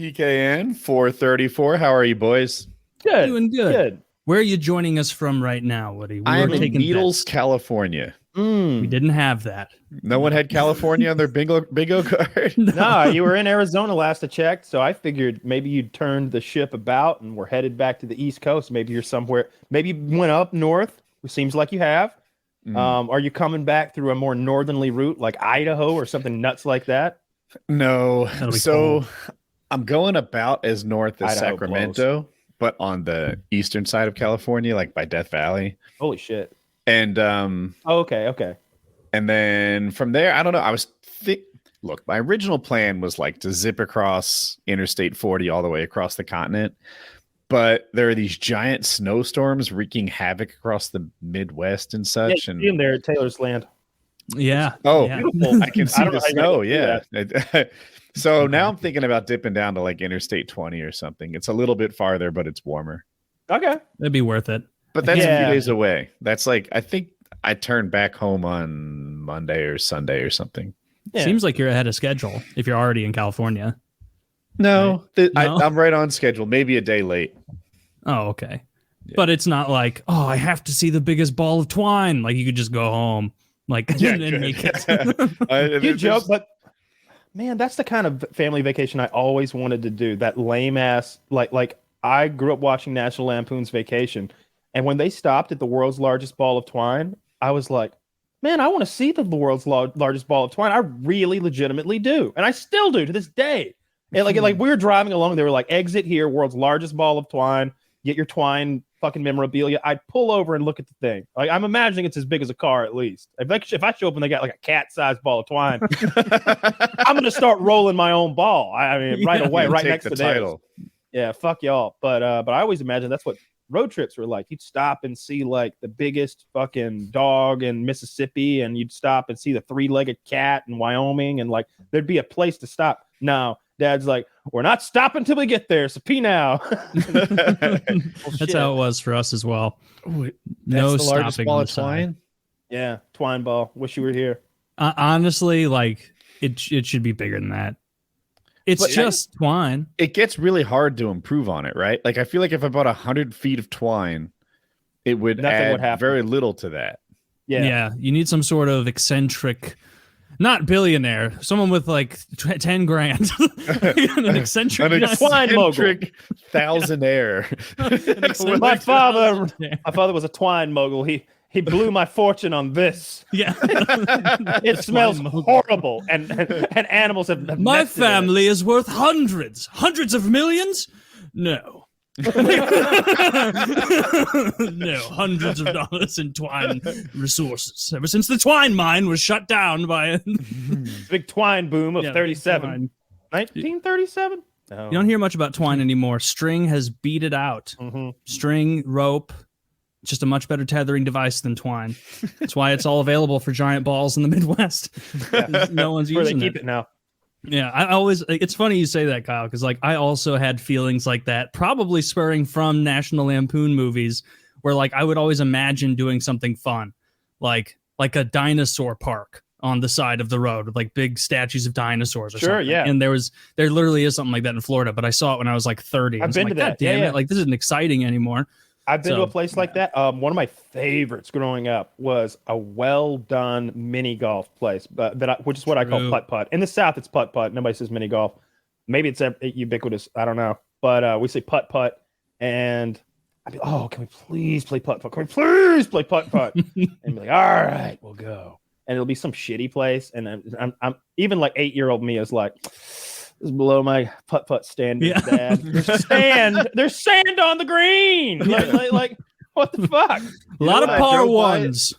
PKN 434. How are you, boys? Good. Doing good. Good. Where are you joining us from right now, Woody? I am in taking Needles, bets. California. We didn't have that. No one had California on their bingo card. No, you were in Arizona last I checked, so I figured maybe you'd turned the ship about and we're headed back to the East Coast. Maybe you're somewhere. Maybe you went up north. It seems like you have. Are you coming back through a more northerly route like Idaho or something nuts like that? No. That'll be So cold. I'm going about as north as Idaho Sacramento, but on the eastern side of California, like by Death Valley. Holy shit. And Oh, okay. and then from there, I don't know. Look, my original plan was like to zip across Interstate 40 all the way across the continent. But there are these giant snowstorms wreaking havoc across the Midwest and such. Yeah, And see him there at Taylor's Land. Yeah. oh, yeah. Beautiful. I can see don't the know how you're snow. gonna Yeah. So now I'm thinking about dipping down to like Interstate 20 or something. It's a little bit farther, but it's warmer. Okay. That'd be worth it. But that's a Yeah. few days away. That's like, I think I turn back home on Monday or Sunday or something. Yeah. Seems like you're ahead of schedule if you're already in California. No, No? I'm right on schedule. Maybe a day late. Oh, okay. Yeah. But it's not like, oh, I have to see the biggest ball of twine. Like you could just go home, like and make it. You joke, but man, that's the kind of family vacation I always wanted to do. That lame ass, like I grew up watching National Lampoon's Vacation, and when they stopped at the world's largest ball of twine, I was like, man, I want to see the world's largest ball of twine. I really legitimately do, and I still do to this day. And like we were driving along, they were like, exit here, world's largest ball of twine. Get your twine fucking memorabilia. I'd pull over and look at the thing. Like I'm imagining it's as big as a car at least. If I show up and they got like a cat-sized ball of twine, I'm gonna start rolling my own ball. I mean, right away, right Take next the to theirs. title. Yeah, fuck y'all. But I always imagine that's what road trips were like. You'd stop and see like the biggest fucking dog in Mississippi, and you'd stop and see the three-legged cat in Wyoming, and like there'd be a place to stop. No, Dad's like, we're not stopping until we get there. So pee now. That's how it was for us as well. No That's the largest stopping ball on of the side. twine. Yeah, twine ball. Wish you were here. Honestly, like it should be bigger than that. It's But- just twine. It gets really hard to improve on it, right? Like I feel like if I bought 100 feet of twine, it would Nothing add would happen. very little to that. Yeah. You need some sort of eccentric, not billionaire, someone with like 10 grand. An eccentric. An twine mogul. eccentric thousandaire. My father was a twine mogul. He blew my fortune on this. Yeah. It smells mogul. horrible, and animals have My nested in it. family is worth hundreds of millions. No. No, hundreds of dollars in twine resources. Ever since the twine mine was shut down by Big twine boom of Yeah, 37. twine. 1937? No. You don't hear much about twine anymore. String has beat it out. Mhm. String, rope, just a much better tethering device than twine. That's why it's all available for giant balls in the Midwest. No one's Where they using keep it. it now. Yeah, I always. It's funny you say that, Kyle, because like I also had feelings like that, probably spurring from National Lampoon movies, where like I would always imagine doing something fun, like a dinosaur park on the side of the road with like big statues of dinosaurs or Sure, something. yeah. And there literally is something like that in Florida, but I saw it when I was like 30. I've been like, to that. God damn Yeah. it! Like this isn't exciting anymore. I've been to So, a place like that. One of my favorites growing up was a well-done mini golf place, but which is what I call True. putt-putt. In the South, it's putt-putt. Nobody says mini golf. Maybe it's ubiquitous. I don't know. But we say putt-putt, and I'd be, oh, can we please play putt-putt? Can we please play putt-putt? And be like, all right, we'll go. And it'll be some shitty place, and I'm even like 8-year-old me is like, this is below my putt-putt standards, Yeah. Dad. There's sand on the green. Like what the fuck? A lot of what? I par drove by it. ones.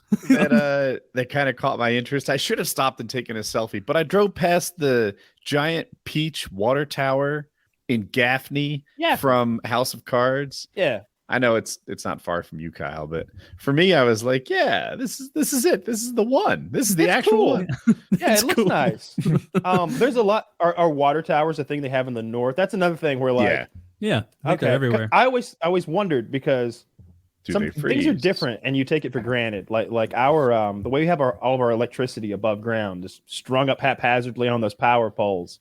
that kind of caught my interest. I should have stopped and taken a selfie, but I drove past the giant peach water tower in Gaffney Yeah. from House of Cards. Yeah. I know it's not far from you, Kyle, but for me, I was like, yeah, this is it. This is the one. This is the It's actual cool. one. Yeah, it looks cool. nice. There's a lot. Are water towers a thing they have in the north? That's another thing where like, Yeah. Yeah, I think they're everywhere. I always wondered because Do some they things are freeze? different and you take it for granted. Like our the way we have all of our electricity above ground, just strung up haphazardly on those power poles.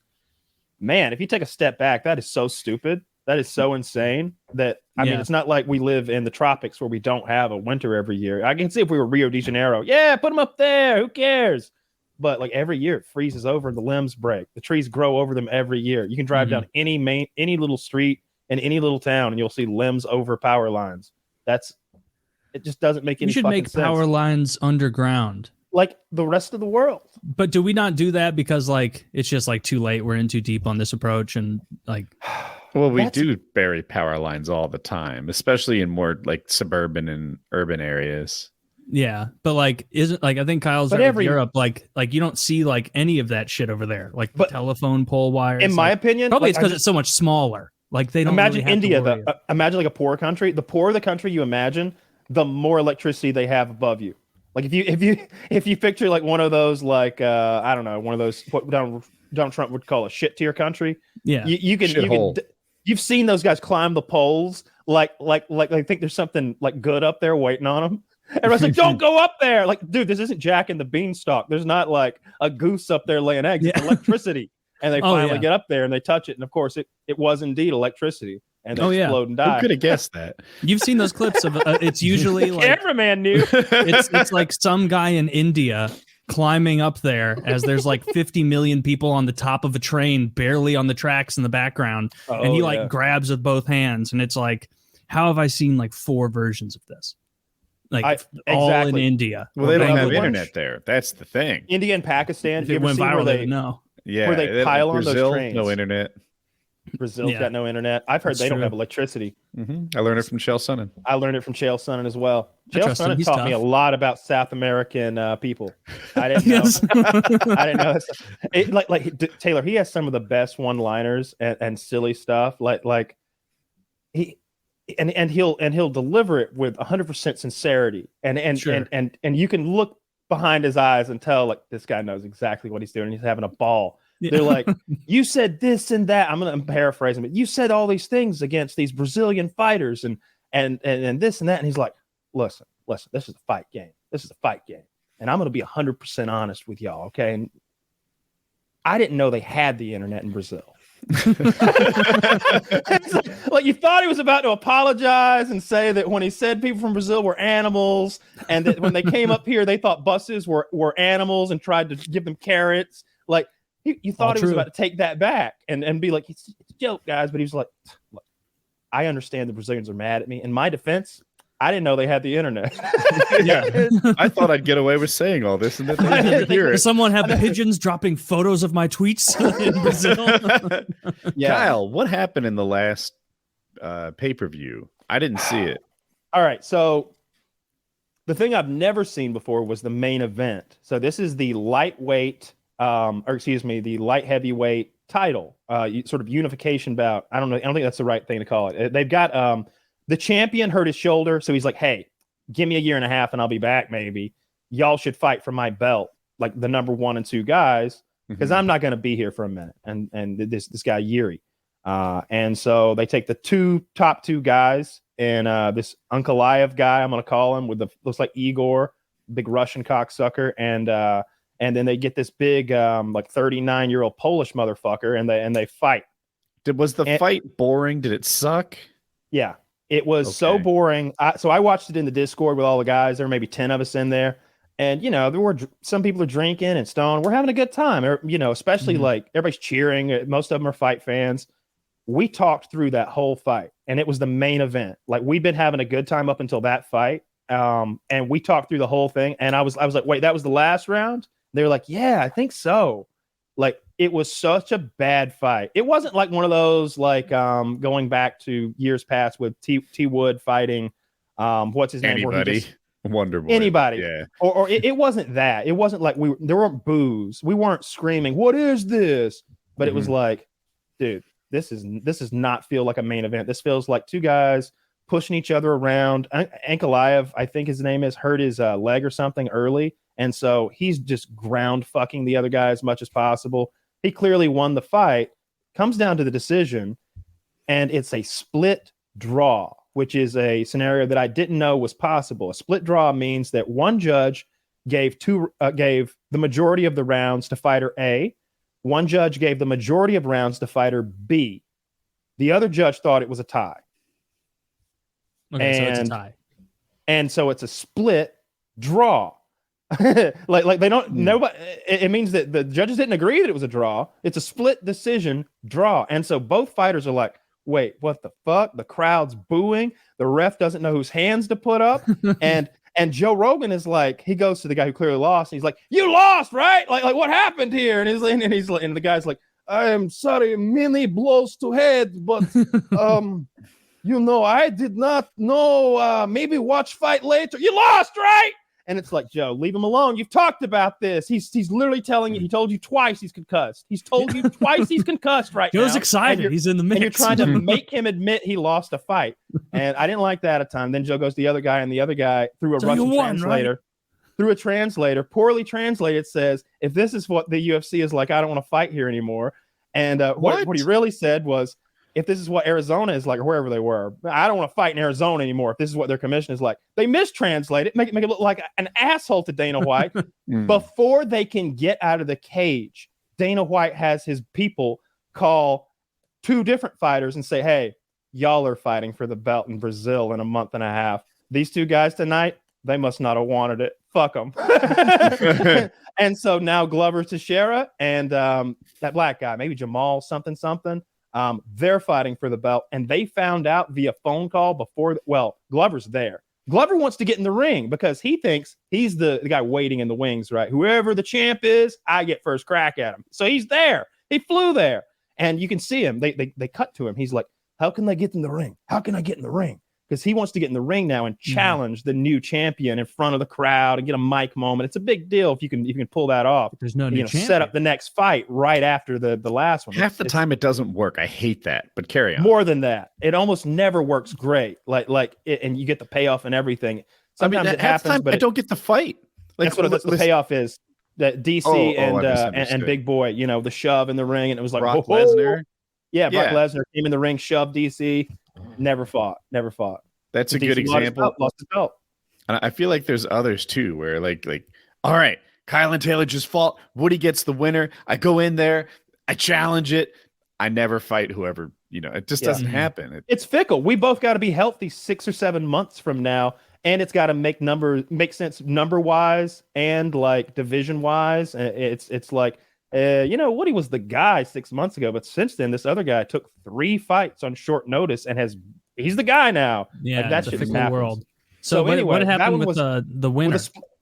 man, if you take a step back, that is so stupid. That is so insane that, I mean, it's not like we live in the tropics where we don't have a winter every year. I can see if we were Rio de Janeiro, yeah, put them up there. Who cares? But like every year it freezes over and the limbs break. The trees grow over them every year. You can drive down any little street in any little town and you'll see limbs over power lines. It just doesn't make any sense. You should make power lines underground. Like the rest of the world. But do we not do that because like it's just like too late? We're in too deep on this approach and like well, we do bury power lines all the time, especially in more like suburban and urban areas. Yeah, but like isn't like I think Kyle's right with Europe, like you don't see like any of that shit over there, like the telephone pole wires. In my opinion, probably it's because it's so much smaller. Like they don't imagine really India. Imagine like a poor country. The poorer the country you imagine, the more electricity they have above you. Like if you picture like one of those like I don't know, one of those what Donald Trump would call a shit tier country. Yeah, you've seen those guys climb the poles like I think there's something like good up there waiting on them. Everyone's like, don't go up there. Like, dude, this isn't Jack and the Beanstalk. There's not like a goose up there laying eggs. It's electricity. And they finally get up there and they touch it. And of course, it was indeed electricity. And they explode and die. Who could have guessed that? You've seen those clips of it's usually like cameraman knew. It's like some guy in India climbing up there as there's like 50 million people on the top of a train, barely on the tracks in the background. And he like grabs with both hands. And it's like, how have I seen like 4 versions of this? Like all in India. Well, they don't have internet there. That's the thing. India and Pakistan. If it went viral, they know. Yeah, where they pile on those trains. No internet. Brazil's got no internet. I've heard they don't have electricity. I learned it from Chael Sonnen. I learned it from Chael Sonnen as well. Chael Sonnen taught me a lot about South American people. I didn't know. I didn't know. Like Taylor, he has some of the best one-liners and silly stuff. Like he. And he'll deliver it with 100% sincerity, and you can look behind his eyes and tell like this guy knows exactly what he's doing. He's having a ball. Yeah. They're like, you said this and that. I'm gonna paraphrase him, but you said all these things against these Brazilian fighters and this and that. And he's like, listen, this is a fight game. This is a fight game, and I'm gonna be 100% honest with y'all, okay? And I didn't know they had the internet in Brazil. like you thought he was about to apologize and say that when he said people from Brazil were animals and that when they came up here they thought buses were animals and tried to give them carrots. Like you thought he was about to take that back and be like, it's a joke, guys. But he was like, look, I understand the Brazilians are mad at me. In my defense, I didn't know they had the internet. Yeah, I thought I'd get away with saying all this, and that they didn't hear it. Does someone have pigeons dropping photos of my tweets in Brazil? Yeah. Kyle, what happened in the last pay-per-view? I didn't see it. All right, so the thing I've never seen before was the main event. So this is the lightweight, the light heavyweight title, sort of unification bout. I don't think that's the right thing to call it. They've got the champion hurt his shoulder, so he's like, hey, give me a year and a half and I'll be back maybe. Y'all should fight for my belt, like the number 1 and 2 guys, because I'm not going to be here for a minute. And this guy, Yuri. And so they take the top two guys and this Ankalaev guy, I'm going to call him, looks like Igor, big Russian cocksucker. And then they get this big, like 39-year-old Polish motherfucker and they fight. Was the fight boring? Did it suck? Yeah. It was so boring. So I watched it in the Discord with all the guys. There were maybe 10 of us in there. And, there were some people are drinking and stoned. We're having a good time, especially like everybody's cheering. Most of them are fight fans. We talked through that whole fight, and it was the main event. Like, we'd been having a good time up until that fight. And we talked through the whole thing. And I was like, wait, that was the last round? They were like, yeah, I think so. Like, it was such a bad fight. It wasn't like one of those, like, going back to years past with T Wood fighting, what's his name? Anybody. Wonder Boy. Anybody. Yeah. Or it wasn't that. It wasn't like there weren't boos. We weren't screaming, what is this? But it was like, dude, this is not feel like a main event. This feels like two guys pushing each other around. Ankalaev, I think his name is, hurt his leg or something early. And so he's just ground fucking the other guy as much as possible. He clearly won the fight. Comes down to the decision, and it's a split draw, which is a scenario that I didn't know was possible. A split draw means that one judge gave the majority of the rounds to fighter A, One judge gave the majority of rounds to fighter B. The other judge thought it was a tie. Okay, so it's a tie. And so it's a split draw. like they don't nobody. It means that the judges didn't agree that it was a draw. It's a split decision draw. And so both fighters are like, wait, what the fuck? The crowd's booing. The ref doesn't know whose hands to put up. And Joe Rogan is like, he goes to the guy who clearly lost, and he's like, "You lost, right? Like what happened here?" And the guy's like, "I am sorry, many blows to head, but I did not know. Maybe watch fight later. You lost, right?" And it's like, Joe, leave him alone. You've talked about this. He's literally telling you. He told you twice he's concussed. He's told you twice he's concussed right now. Joe's excited. He's in the mix. And you're trying to make him admit he lost a fight. And I didn't like that at time. Then Joe goes to the other guy, and the other guy through a Russian translator. Right? Through a translator, poorly translated, says, if this is what the UFC is like, I don't want to fight here anymore. And what he really said was, if this is what Arizona is like, or wherever they were, I don't want to fight in Arizona anymore. If this is what their commission is like, they mistranslate it, make it look like an asshole to Dana White. Before they can get out of the cage, Dana White has his people call two different fighters and say, "Hey, y'all are fighting for the belt in Brazil in a month and a half. These two guys tonight, they must not have wanted it. Fuck them." And so now Glover Teixeira and that black guy, maybe Jamal something, they're fighting for the belt, and they found out via phone call before. Glover's there. Glover wants to get in the ring because he thinks he's the guy waiting in the wings, right? Whoever the champ is, I get first crack at him. So he's there. He flew there, and you can see him. They cut to him. He's like, "How can I get in the ring? How can I get in the ring?" Because he wants to get in the ring now and challenge the new champion in front of the crowd and get a mic moment. It's a big deal if you can pull that off. There's no new champion. Set up the next fight right after the last one. Half the time it doesn't work. I hate that, but carry on. More than that, it almost never works great. And you get the payoff and everything. Sometimes it happens, but I don't get the fight. That's what the payoff is. That DC and Big Boy, the shove in the ring, and it was like Brock Lesnar. Yeah, Brock Lesnar came in the ring, shoved DC. Never fought. That's a good example. Lost his belt. And I feel like there's others too, where like, all right, Kyle and Taylor just fought. Woody gets the winner. I go in there, I challenge it. I never fight whoever, it just doesn't happen. It's fickle. We both got to be healthy 6 or 7 months from now. And it's got to make sense number wise and like division wise. It's like, Woody was the guy 6 months ago, but since then, this other guy took 3 fights on short notice and he's the guy now. Yeah, like, that shit just happens. World. So anyway, what happened with the winner?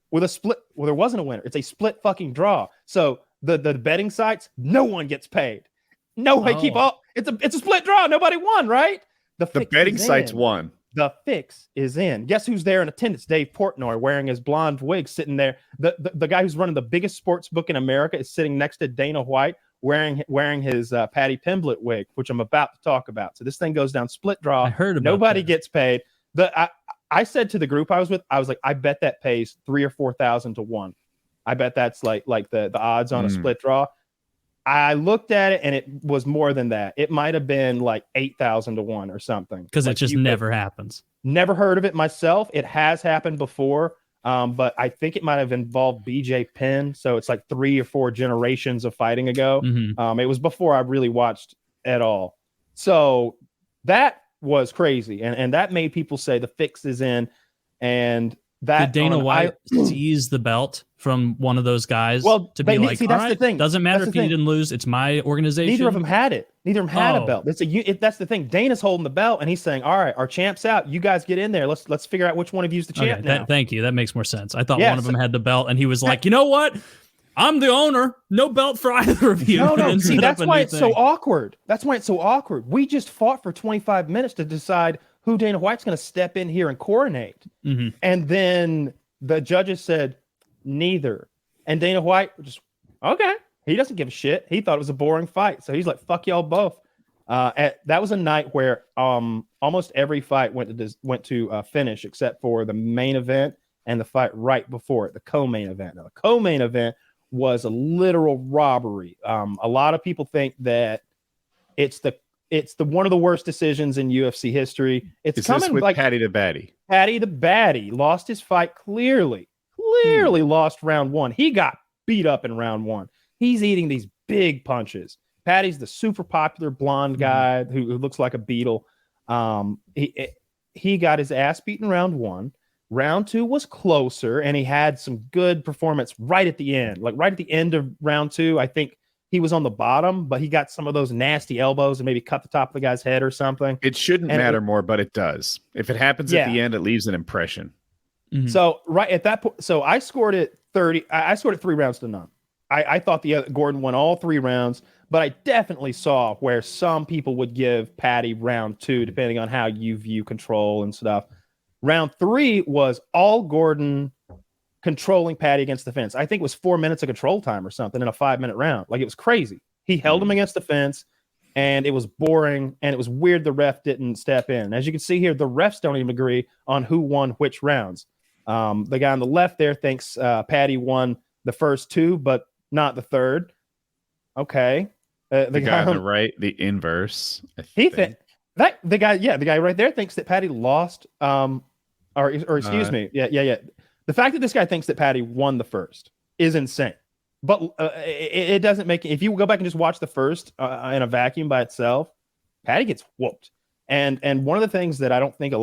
With a split. Well, there wasn't a winner. It's a split fucking draw. So the betting sites, no one gets paid. No, they keep all. It's a split draw. Nobody won, right? The betting sites won. The fix is in. Guess who's there in attendance? Dave Portnoy wearing his blonde wig, sitting there. The guy who's running the biggest sports book in America is sitting next to Dana White, wearing his Patty Pimblett wig, which I'm about to talk about. So this thing goes down split draw. I heard about nobody that. Gets paid. I said to the group I was with, I was like, I bet that pays 3,000 or 4,000 to 1. I bet that's like the odds on a split draw. I looked at it and it was more than that. It might have been like 8,000 to 1 or something. Because it just never happens. Never heard of it myself. It has happened before. But I think it might have involved BJ Penn. So it's like 3 or 4 generations of fighting ago. It was before I really watched at all. So that was crazy. And that made people say the fix is in. And that did Dana White seize the belt from one of those guys to be like, that's the thing. Doesn't matter if you didn't lose. It's my organization. Neither of them had it. Neither of them had a belt. That's the thing. Dana's holding the belt and he's saying, all right, our champ's out. You guys get in there. Let's figure out which one of you's the champ now. Thank you. That makes more sense. I thought one of them had the belt and he was like, you know what? I'm the owner. No belt for either of you. No. See, that's why it's so awkward. We just fought for 25 minutes to decide who Dana White's going to step in here and coronate. And then the judges said, neither. And Dana White just, okay. He doesn't give a shit. He thought it was a boring fight. So he's like, fuck y'all both. That was a night where almost every fight went to finish except for the main event and the fight right before it, the co-main event. Now, the co-main event was a literal robbery. A lot of people think that it's the one of the worst decisions in UFC history. It's coming with like Paddy the Baddy. Paddy the Baddy lost his fight clearly lost round 1. He got beat up in round 1. He's eating these big punches. Patty's the super popular blonde guy who looks like a beetle. He got his ass beaten round 1. Round 2 was closer, and he had some good performance right at the end. Like right at the end of round 2, I think he was on the bottom, but he got some of those nasty elbows and maybe cut the top of the guy's head or something. It shouldn't matter more, but it does. If it happens at the end, it leaves an impression. Mm-hmm. So right at that point, so I scored it 30. I scored it 3 rounds to none. I thought Gordon won all 3 rounds, but I definitely saw where some people would give Patty round 2, depending on how you view control and stuff. Round 3 was all Gordon controlling Patty against the fence. I think it was 4 minutes of control time or something in a 5-minute round. Like, it was crazy. He held him against the fence, and it was boring, and it was weird the ref didn't step in. As you can see here, the refs don't even agree on who won which rounds. The guy on the left there thinks Patty won the first 2, but not the third. Okay. The guy on the right, the inverse. The guy right there thinks that Patty lost. Or excuse me. Yeah. The fact that this guy thinks that Patty won the first is insane. But it doesn't make, if you go back and just watch the first in a vacuum by itself, Patty gets whooped. And one of the things that I don't think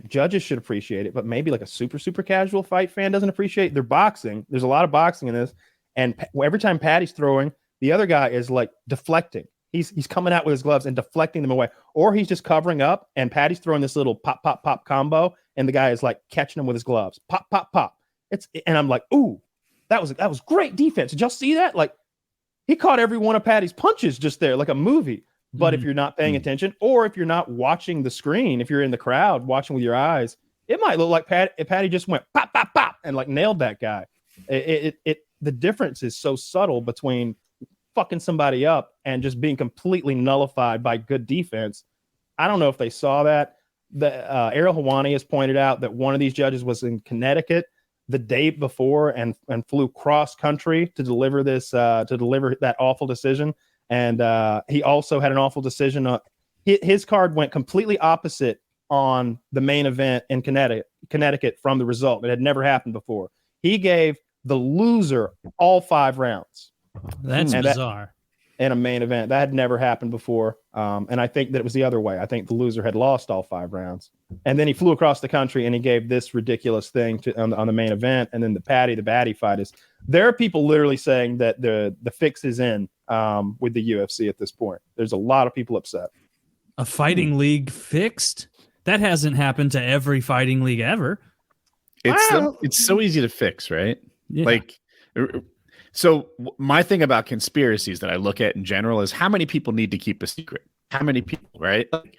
judges should appreciate it, but maybe like a super, super casual fight fan doesn't appreciate. They're boxing. There's a lot of boxing in this. And every time Patty's throwing, the other guy is like deflecting. He's coming out with his gloves and deflecting them away. Or he's just covering up, and Patty's throwing this little pop, pop, pop combo, and the guy is like catching him with his gloves. Pop, pop, pop. And I'm like, ooh, that was great defense. Did y'all see that? Like, he caught every one of Patty's punches just there, like a movie. But if you're not paying attention, or if you're not watching the screen, if you're in the crowd watching with your eyes, it might look like Patty just went pop, pop, pop, and like nailed that guy. The difference is so subtle between fucking somebody up and just being completely nullified by good defense. I don't know if they saw that. Ariel Helwani has pointed out that one of these judges was in Connecticut the day before and flew cross country to deliver that awful decision. And he also had an awful decision. His card went completely opposite on the main event in Connecticut from the result. It had never happened before. He gave the loser all 5 rounds. That's bizarre. In a main event. That had never happened before. And I think that it was the other way. I think the loser had lost all 5 rounds. And then he flew across the country and he gave this ridiculous thing on the main event. And then the Batty fight is. There are people literally saying that the fix is in with the UFC at this point. There's a lot of people upset. A fighting league fixed? That hasn't happened to every fighting league ever. It's so easy to fix, right? Yeah. So my thing about conspiracies that I look at in general is how many people need to keep a secret? How many people, right? Like,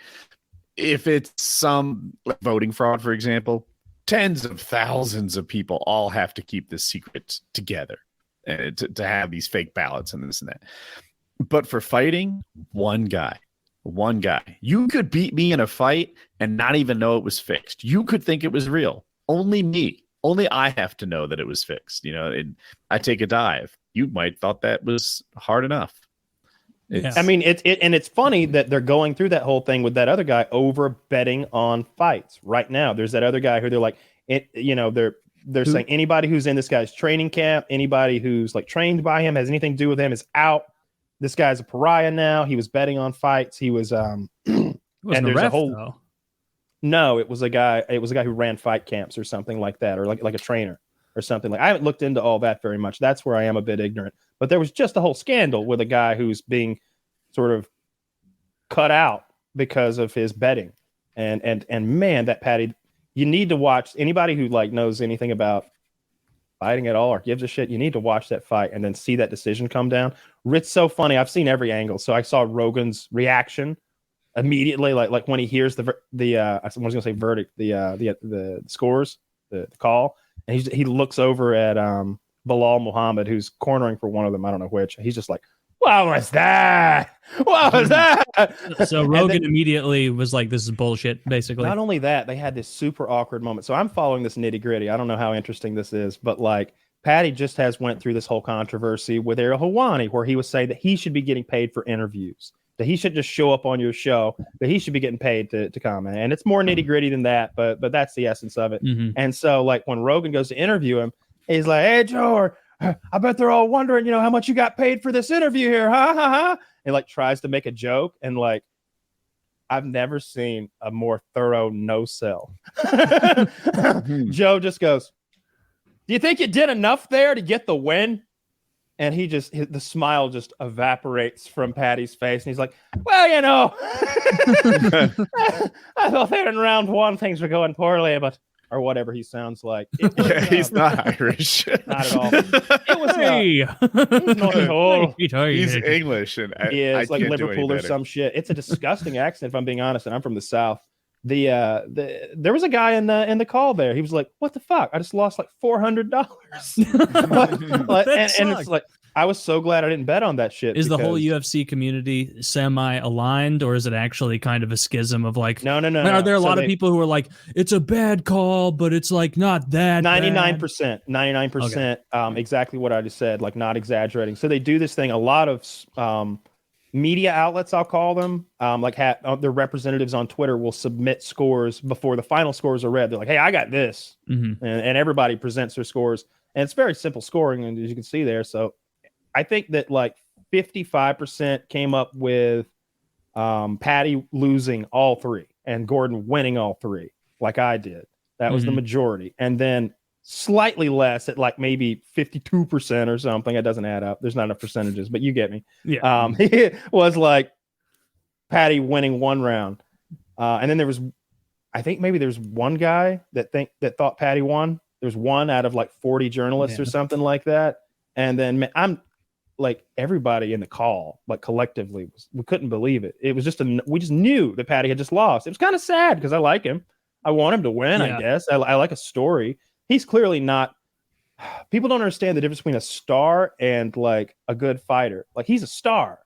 if it's some voting fraud, for example, tens of thousands of people all have to keep this secret together to have these fake ballots and this and that. But for fighting, one guy. You could beat me in a fight and not even know it was fixed. You could think it was real. Only me. Only I have to know that it was fixed. And I take a dive. You might thought that was hard enough. I mean, it's funny that they're going through that whole thing with that other guy over betting on fights right now. There's that other guy who they're like, they're saying anybody who's in this guy's training camp, anybody who's like trained by him, has anything to do with him, is out. This guy's a pariah now. He was betting on fights. He was and there's a whole. Though. No, it was a guy who ran fight camps or something like that, or like a trainer or something. Like, I haven't looked into all that very much. That's where I am a bit ignorant. But there was just a whole scandal with a guy who's being sort of cut out because of his betting. And man, that Patty, you need to watch. Anybody who like knows anything about fighting at all or gives a shit, you need to watch that fight and then see that decision come down. It's so funny. I've seen every angle. So I saw Rogan's reaction immediately, like when he hears the I was gonna say verdict, the scores, the call, and he looks over at Bilal Muhammad, who's cornering for one of them. I don't know which. He's just like, "What was that? What was that?" So Rogan immediately was like, "This is bullshit." Basically, not only that, they had this super awkward moment. So I'm following this nitty gritty. I don't know how interesting this is, but like Patty just went through this whole controversy with Ariel Helwani, where he was saying that he should be getting paid for interviews. That he should just show up on your show, that he should be getting paid to comment. And it's more nitty gritty than that, but that's the essence of it. Mm-hmm. And so like when Rogan goes to interview him, he's like, "Hey, Joe, I bet they're all wondering, how much you got paid for this interview here, ha ha ha. And like tries to make a joke, and like I've never seen a more thorough no sell. Joe just goes, "Do you think you did enough there to get the win?" And the smile just evaporates from Patty's face. And he's like, "Well, I thought that in round one things were going poorly, but," or whatever he sounds like. He's not Irish. Not at all. It was he's not at all. He's English, and He is I like can't do any Liverpool or better. some shit. It's a disgusting accent, if I'm being honest, and I'm from the South. There was a guy in the call there. He was like, "What the fuck? I just lost like $400." and it's like, I was so glad I didn't bet on that shit. Is the whole UFC community semi-aligned, or is it actually kind of a schism of like? No. Are there a lot of people who are like, it's a bad call, but it's like not that 99%, 99%, exactly what I just said, like not exaggerating. So they do this thing. A lot of media outlets, I'll call them, their representatives on Twitter will submit scores before the final scores are read. They're like, "Hey, I got this," and everybody presents their scores, and it's very simple scoring, and as you can see there. So I think that like 55% came up with Patty losing all three and Gordon winning all three, like I did. That was the majority. And then slightly less at like maybe 52% or something. It doesn't add up. There's not enough percentages, but you get me. Yeah. It was like Patty winning one round. And then I think maybe there's one guy that thought Patty won. There's one out of like 40 journalists or something like that. And then I'm like, everybody in the call, like collectively, we couldn't believe it. It was we just knew that Patty had just lost. It was kind of sad because I like him. I want him to win, I guess. I like a story. He's clearly not. People don't understand the difference between a star and like a good fighter. Like, he's a star.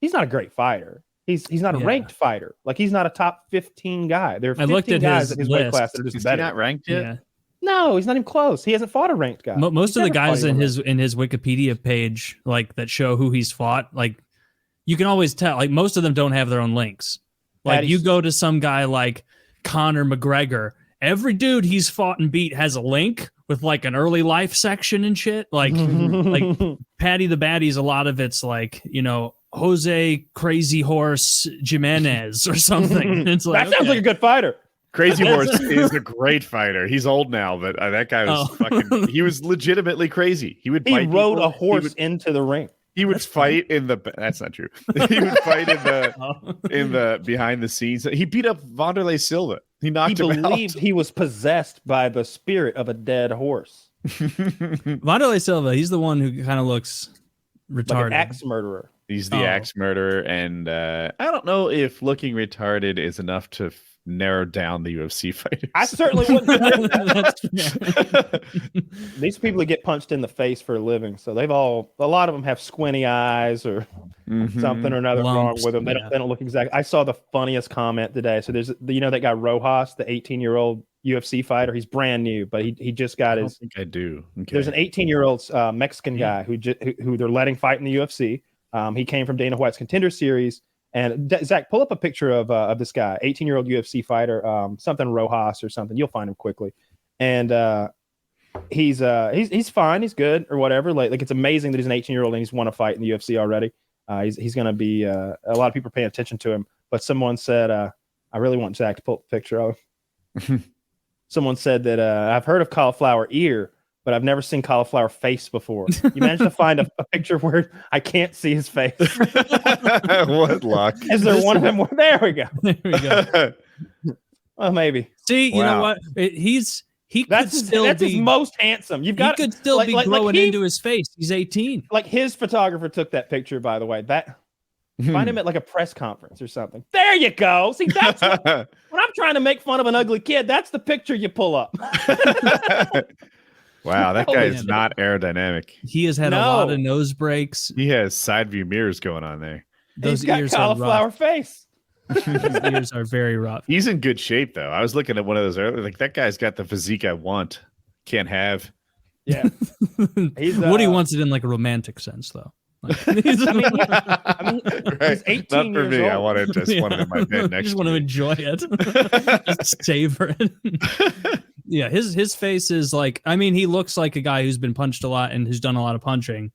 He's not a great fighter. He's not a ranked fighter. Like, he's not a top 15 guy. There are 15 guys in his weight class that are just better. Is he not ranked yet? Yeah. No, he's not even close. He hasn't fought a ranked guy. Most of the guys in his Wikipedia page, like that show who he's fought, like you can always tell. Like, most of them don't have their own links. Like, you go to some guy like Conor McGregor, every dude he's fought and beat has a link with like an early life section and shit. Like Patty the Baddies, a lot of it's like, Jose Crazy Horse Jimenez or something. It's like, that sounds like a good fighter. Crazy Horse is a great fighter. He's old now, but that guy was he was legitimately crazy. He rode a horse into the ring. He would fight in the. That's not true. He would fight in the behind the scenes. He beat up Wanderlei Silva. He knocked him out. He believed he was possessed by the spirit of a dead horse. Wanderlei Silva. He's the one who kind of looks retarded. Like an axe murderer. He's the axe murderer, and I don't know if looking retarded is enough to narrow down the UFC fighters. I certainly wouldn't. These people that get punched in the face for a living, so a lot of them have squinty eyes or something or another wrong with them. They don't look exact. I saw the funniest comment today. So there's that guy Rojas, the 18-year-old UFC fighter. He's brand new, but he just got his. I think I do. Okay. There's an 18-year-old Mexican guy who they're letting fight in the UFC. He came from Dana White's Contender Series. And Zach, pull up a picture of this guy, 18-year-old UFC fighter, something Rojas or something. You'll find him quickly. And he's fine, he's good or whatever. Like it's amazing that he's an 18-year-old and he's won a fight in the UFC already. He's going to be a lot of people are paying attention to him. But someone said, I really want Zach to pull up the picture of. Someone said that I've heard of cauliflower ear, but I've never seen cauliflower face before. You managed to find a picture where I can't see his face. What luck. Is there one of them? There we go. There we go. Well, maybe. See, you know what? That's his most handsome. He could still be growing into his face. He's 18. Like, his photographer took that picture, by the way. Find him at like a press conference or something. There you go. See, that's when I'm trying to make fun of an ugly kid, that's the picture you pull up. Wow, that guy is not aerodynamic. He has had a lot of nose breaks. He has side view mirrors going on there. He's got cauliflower face. His ears are very rough. He's in good shape, though. I was looking at one of those earlier. Like, that guy's got the physique I want. Can't have. Yeah. Woody wants it in like a romantic sense, though. Right. He's 18 Not for me. old. I want to just want it in my bed next. I just want to enjoy it. Just savor it. Yeah, his face is like, I mean, he looks like a guy who's been punched a lot and who's done a lot of punching.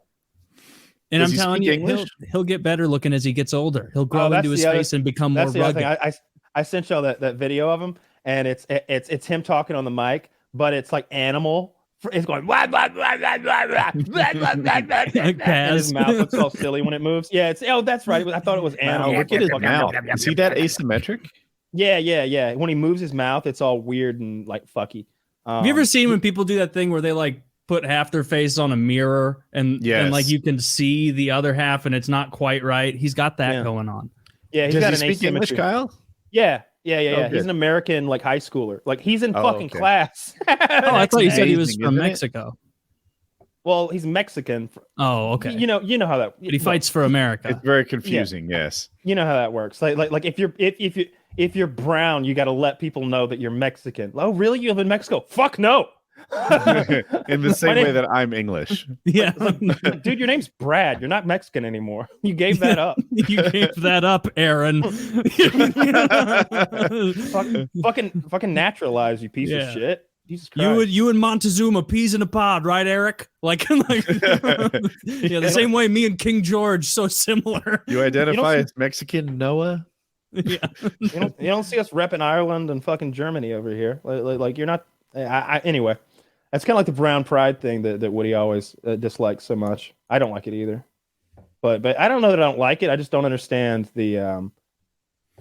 And Does I'm he telling speak you, English? he'll get better looking as he gets older. He'll grow into his face and become more That's the other rugged. thing. I sent y'all that video of him, and it's him talking on the mic, but it's like animal. It's going wah, wah, wah, wah, wah, wah, wah, wah, wah, wah, and his mouth looks all silly when it moves. Yeah, it's that's right. I thought it was animal. Wow, look at his mouth. Is he that asymmetric? Yeah. When he moves his mouth, it's all weird and like fucky. Have you ever seen when people do that thing where they like put half their face on a mirror and like you can see the other half and it's not quite right? He's got that going on. Yeah, he's Does got he an speak English, Kyle? Yeah. Oh, He's an American like high schooler. Like he's in fucking okay. class. I thought you said he was amazing, from isn't it? Mexico. Well, he's Mexican. Oh, okay. You know how that. But he fights for America. It's very confusing. Yes. You know how that works. Like if you're brown, you got to let people know that you're Mexican. Oh, really? You live in Mexico? Fuck no. In the same way that I'm English. Yeah. Dude, your name's Brad. You're not Mexican anymore. You gave that up. You gave that up, Aaron. fucking naturalize, you piece of shit. Jesus Christ. You and Montezuma, peas in a pod, right, Eric? Like the same way me and King George, so similar. You identify as Mexican, Noah? Yeah. you don't see us repping Ireland and fucking Germany over here. Like you're not. Anyway, that's kind of like the brown pride thing that Woody always dislikes so much. I don't like it either. But I don't know that I don't like it. I just don't understand the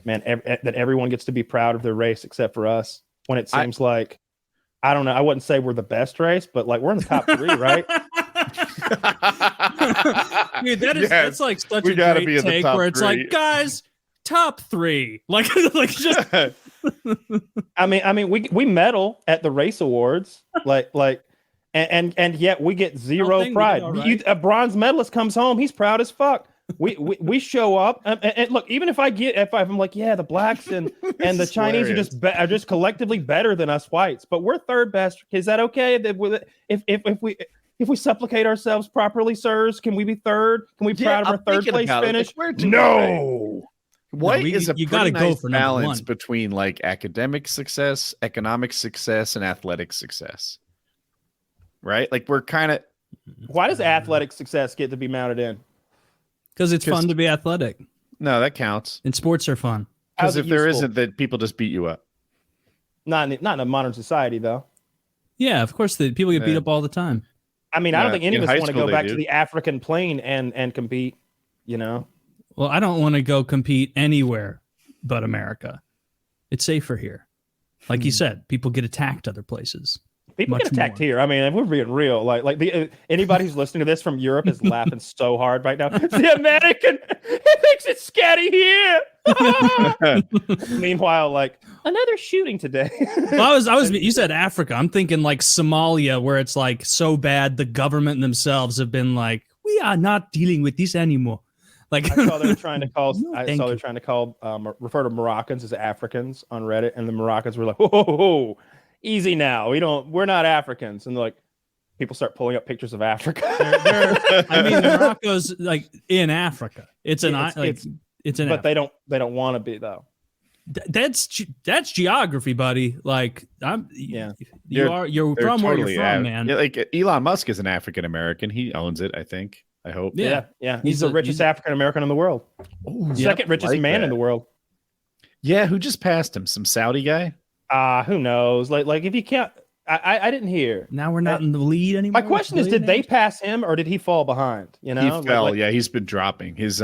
that everyone gets to be proud of their race except for us. When it seems like, I don't know. I wouldn't say we're the best race, but like we're in the top 3, right? Dude, that's like such a great take where it's like, guys, top 3. Like just. I mean, we medal at the race awards, and yet we get zero pride. A bronze medalist comes home, he's proud as fuck. We show up, and look, even if I'm like, yeah, the blacks and the Chinese are just collectively better than us whites, but we're third best. Is that okay? If we supplicate ourselves properly, sirs, can we be third? Can we be proud of our third place finish? No. What is a you pretty gotta nice go for balance #1 between like academic success, economic success, and athletic success? Right? Like we're kind of. Why does athletic success get to be mounted in? Because it's fun to be athletic. No, that counts. And sports are fun. Because if there isn't, then people just beat you up. Not in a modern society, though. Yeah, of course, people get beat up all the time. I mean, I don't think any of us want to go back to the African plain and compete, you know? Well, I don't want to go compete anywhere but America. It's safer here. Like you said, people get attacked other places. People get attacked here. I mean, if we're being real, anybody who's listening to this from Europe is laughing so hard right now. The American, it makes it scatty here. Meanwhile, like another shooting today. Well, you said Africa. I'm thinking like Somalia, where it's like so bad the government themselves have been like, we are not dealing with this anymore. Like I saw they're trying to call. Refer to Moroccans as Africans on Reddit, and the Moroccans were like, "Whoa, easy now. We're not Africans." And like, people start pulling up pictures of Africa. I mean, Morocco's like in Africa. It's in. But they don't want to be though. That's geography, buddy. Like you're from where you're from, man. Yeah, like Elon Musk is an African American. He owns it, I think. I hope. Yeah. He's the richest African American in the world. Second richest man in the world. Yeah, who just passed him? Some Saudi guy? Who knows? Like if you can't, I didn't hear. Now we're not in the lead anymore. My question is, did they pass him or did he fall behind? You know, he fell. Yeah, he's been dropping his.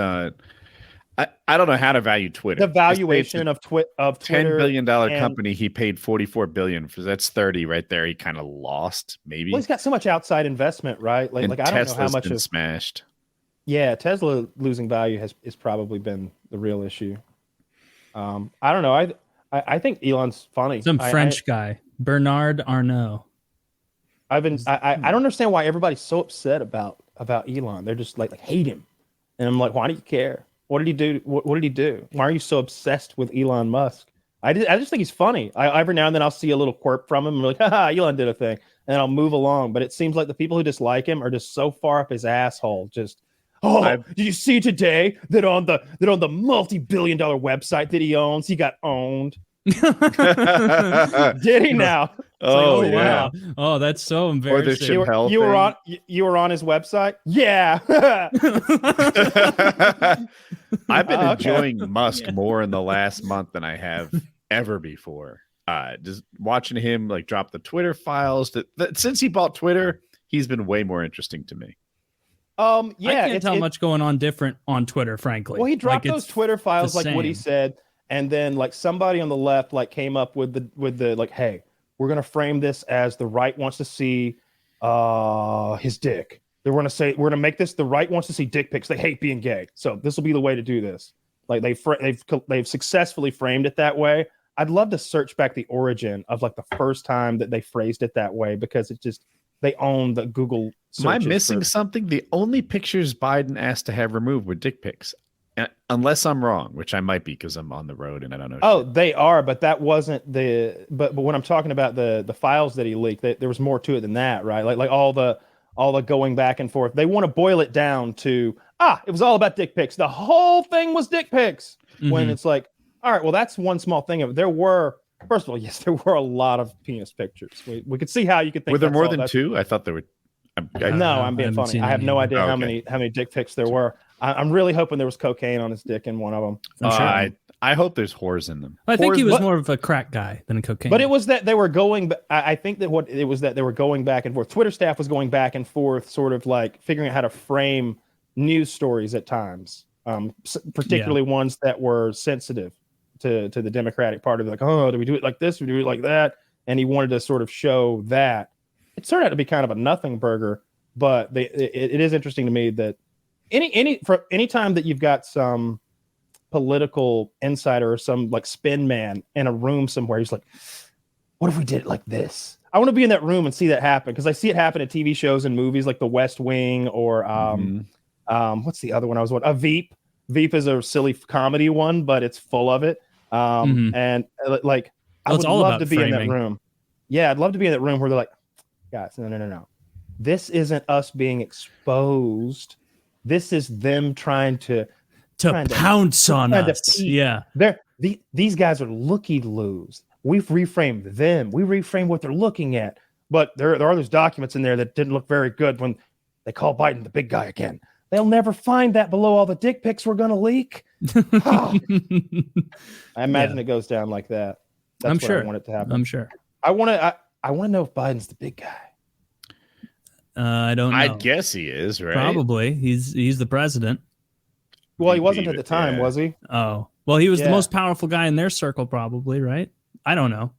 I don't know how to value Twitter. The valuation of Twitter, $10 billion company. He paid $44 billion for that's 30 right there. He kind of lost. Maybe. Well, he's got so much outside investment, right? Like I don't know how much been smashed. Yeah, Tesla losing value has probably been the real issue. I don't know. I think Elon's funny. Some French guy, Bernard Arnault. I don't understand why everybody's so upset about Elon. They're just like hate him, and I'm like, why do you care? What did he do? What did he do? Why are you so obsessed with Elon Musk? I just think he's funny. Every now and then I'll see a little quirk from him and I'm like, haha, Elon did a thing, and I'll move along. But it seems like the people who dislike him are just so far up his asshole. Just did you see today that on the multi-billion-dollar website that he owns, he got owned? Did he now? Oh, like, yeah. wow. Oh, that's so Or the embarrassing. Chappelle You were on his website? Yeah. I've been Okay. enjoying Musk more in the last month than I have ever before. Just watching him like drop the Twitter files. That since he bought Twitter, he's been way more interesting to me. Yeah, I can't tell much going on different on Twitter, frankly. Well, he dropped Like, those Twitter files, the like Woody same. said, and then like somebody on the left like came up with the like, hey, we're gonna frame this as the right wants to see his dick. They're gonna make this the right wants to see dick pics. They hate being gay, so this will be the way to do this. Like they've successfully framed it that way. I'd love to search back the origin of like the first time that they phrased it that way, because it just they own the Google. Am I missing something? The only pictures Biden asked to have removed were dick pics. Unless I'm wrong, which I might be because I'm on the road and I don't know. Oh, they are, but that wasn't the. But when I'm talking about the files that he leaked, there was more to it than that, right? Like all the going back and forth. They want to boil it down to it was all about dick pics. The whole thing was dick pics. When it's like, all right, well, that's one small thing of it. There were, first of all, yes, there were a lot of penis pictures. We could see how you could think. Were there more than two? I thought there were. No, I'm being funny. I have no idea how many dick pics there were. I'm really hoping there was cocaine on his dick in one of them. Sure. I hope there's whores in them. I think he was more of a crack guy than a cocaine. But it was that they were going. I think that what it was that they were going back and forth. Twitter staff was going back and forth, sort of like figuring out how to frame news stories at times, particularly ones that were sensitive to the Democratic Party. Like, oh, do we do it like this? Do we do it like that? And he wanted to sort of show that. It turned out to be kind of a nothing burger, but it is interesting to me that any time that you've got some political insider or some like spin man in a room somewhere, he's like, what if we did it like this? I want to be in that room and see that happen, because I see it happen in TV shows and movies like The West Wing or what's the other one I was watching? Veep. Veep is a silly comedy one, but it's full of it. And like, I would love to be in that room. Yeah, I'd love to be in that room where they're like, guys, no. This isn't us being exposed. This is them trying to pounce on us. Yeah. These guys are looky-loos. We've reframed them. We reframed what they're looking at. But there are those documents in there that didn't look very good when they call Biden the big guy again. They'll never find that below all the dick pics we're going to leak. I imagine it goes down like that. That's what I want it to happen. I'm sure. I want to know if Biden's the big guy. I don't know. I guess he is, right? Probably. He's the president. Well, he wasn't at the time, was he? Oh. Well, he was the most powerful guy in their circle, probably, right? I don't know.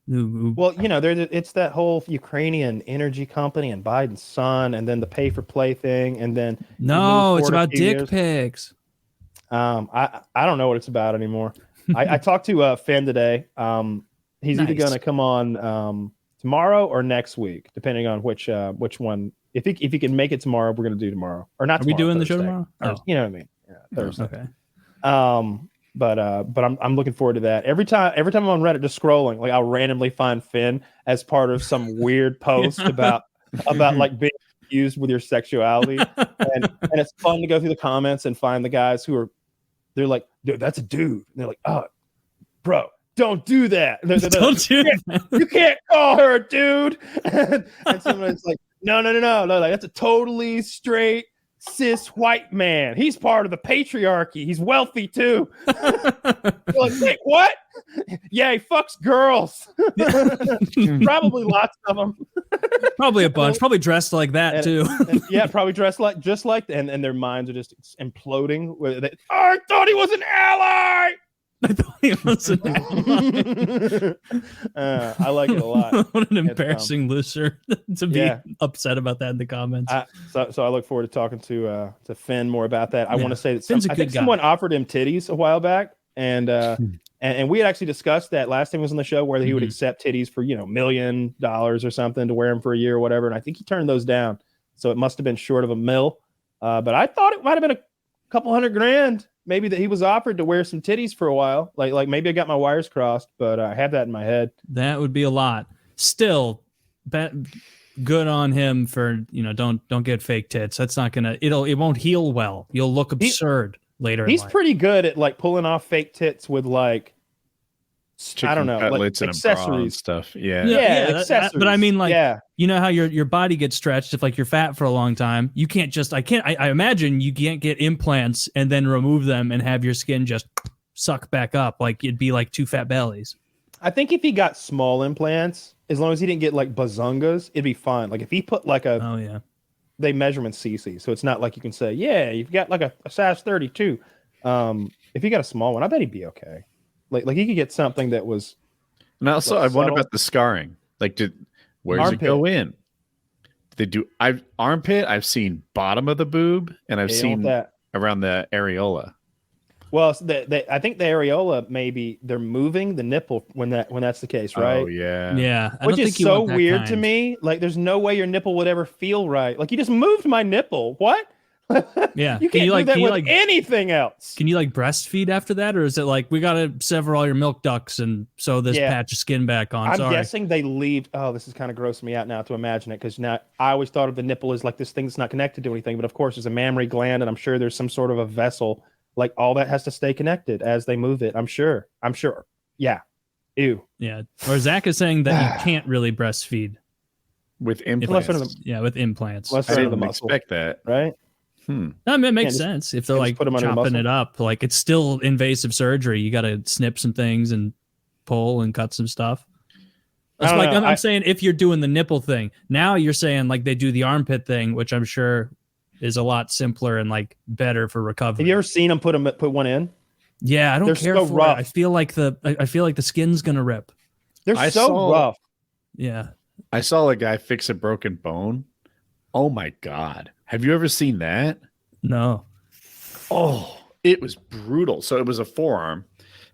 Well, it's that whole Ukrainian energy company and Biden's son, and then the pay for play thing, and then it's about dick pics. I don't know what it's about anymore. I talked to Finn today. He's either going to come on tomorrow or next week, depending on which one. If he can make it tomorrow, we're going to do tomorrow. Or not. Are we doing Thursday. the show tomorrow? Oh. You know what I mean? Yeah, Thursday. Okay. But I'm looking forward to that. Every time I'm on Reddit just scrolling, like I'll randomly find Finn as part of some weird post about like being confused with your sexuality, and it's fun to go through the comments and find the guys they're like, dude, that's a dude. And they're like, oh, bro, don't do that. Don't do that. You can't call her a dude. and someone's like, no, like that's a totally straight cis white man. He's part of the patriarchy. He's wealthy too. Like, wait, what? Yeah, he fucks girls. Probably lots of them. Probably a bunch. Probably dressed like that too. Yeah, probably dressed just like, and their minds are just imploding. I thought he was an ally. I thought he was an ally. I like it a lot. What an embarrassing loser to be upset about that in the comments. So I look forward to talking to Finn more about that. I want to say that Finn's a good guy. Someone offered him titties a while back, and we had actually discussed that last time he was on the show, whether he would accept titties for $1 million or something to wear them for a year or whatever. And I think he turned those down, so it must have been short of $1 million. But I thought it might have been a couple $100,000. Maybe that he was offered to wear some titties for a while. Like maybe I got my wires crossed, but I have that in my head. That would be a lot. Still, good on him for, don't get fake tits. That's not gonna. It won't heal well. You'll look absurd later. He's pretty good at like pulling off fake tits with like Chicken I don't know, like cutlets and a bra and accessories. stuff. Yeah. But I mean, like, yeah. you know how your body gets stretched if like you're fat for a long time. You can't just I imagine you can't get implants and then remove them and have your skin just suck back up. Like it'd be like two fat bellies. I think if he got small implants, as long as he didn't get like bazungas, it'd be fine. Like if he put like Oh yeah. they measure them in cc, so it's not like you can say, yeah, you've got like a size 32. If you got a small one, I bet he'd be okay. Like he could get something that was. And also, I wonder about the scarring. Like, where does it go in? They do. Armpit. I've seen bottom of the boob, and I've seen that around the areola. Well, I think the areola, maybe they're moving the nipple when that's the case, right? Oh yeah, yeah. Which is so weird to me. Like, there's no way your nipple would ever feel right. Like, you just moved my nipple. What? Yeah, you can't do that with anything else. Can you like breastfeed after that, or is it like we gotta sever all your milk ducts and sew this patch of skin back on? I'm guessing they leave. Oh, this is kind of grossing me out now to imagine it, because now I always thought of the nipple as like this thing that's not connected to anything, but of course there's a mammary gland, and I'm sure there's some sort of a vessel. Like all that has to stay connected as they move it. I'm sure. Yeah. Ew. Yeah. Or Zach is saying that you can't really breastfeed with implants. Yeah, with implants. I didn't expect that. Right. No, I mean, it makes sense if they're like chopping it up. Like it's still invasive surgery. You got to snip some things and pull and cut some stuff. I'm saying if you're doing the nipple thing, now you're saying like they do the armpit thing, which I'm sure is a lot simpler and like better for recovery. Have you ever seen them put one in? Yeah, I don't care so for rough. it. I feel like the skin's gonna rip. They're so rough. Yeah. I saw a guy fix a broken bone. Oh my God. Have you ever seen that? No. Oh, it was brutal. So it was a forearm,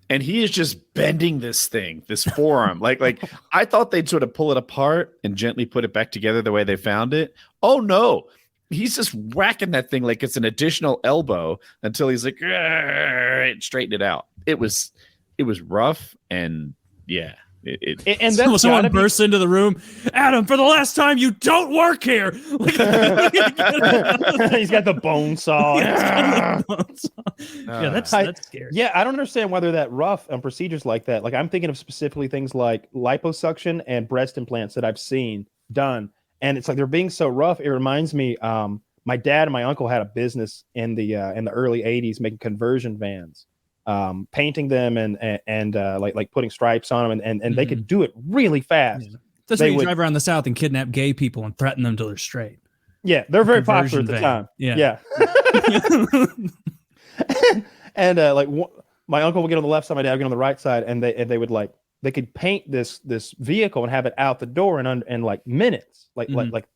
and he is just bending this forearm. like I thought they'd sort of pull it apart and gently put it back together the way they found it. Oh no. He's just whacking that thing like it's an additional elbow until he's like, straighten it out. It was rough, and yeah. And then someone bursts into the room. Adam, for the last time, you don't work here. He's got the bone saw. Yeah, that's scary. Yeah, I don't understand why they're that rough on procedures like that. Like I'm thinking of specifically things like liposuction and breast implants that I've seen done, and it's like they're being so rough. It reminds me, my dad and my uncle had a business in the early '80s making conversion vans. Painting them and like putting stripes on them, and they could do it really fast. Yeah. That's why you drive around the South and kidnap gay people and threaten them till they're straight. Yeah, they're very popular at the time. Yeah. And my uncle would get on the left side, my dad would get on the right side, and they would they could paint this vehicle and have it out the door in like minutes, like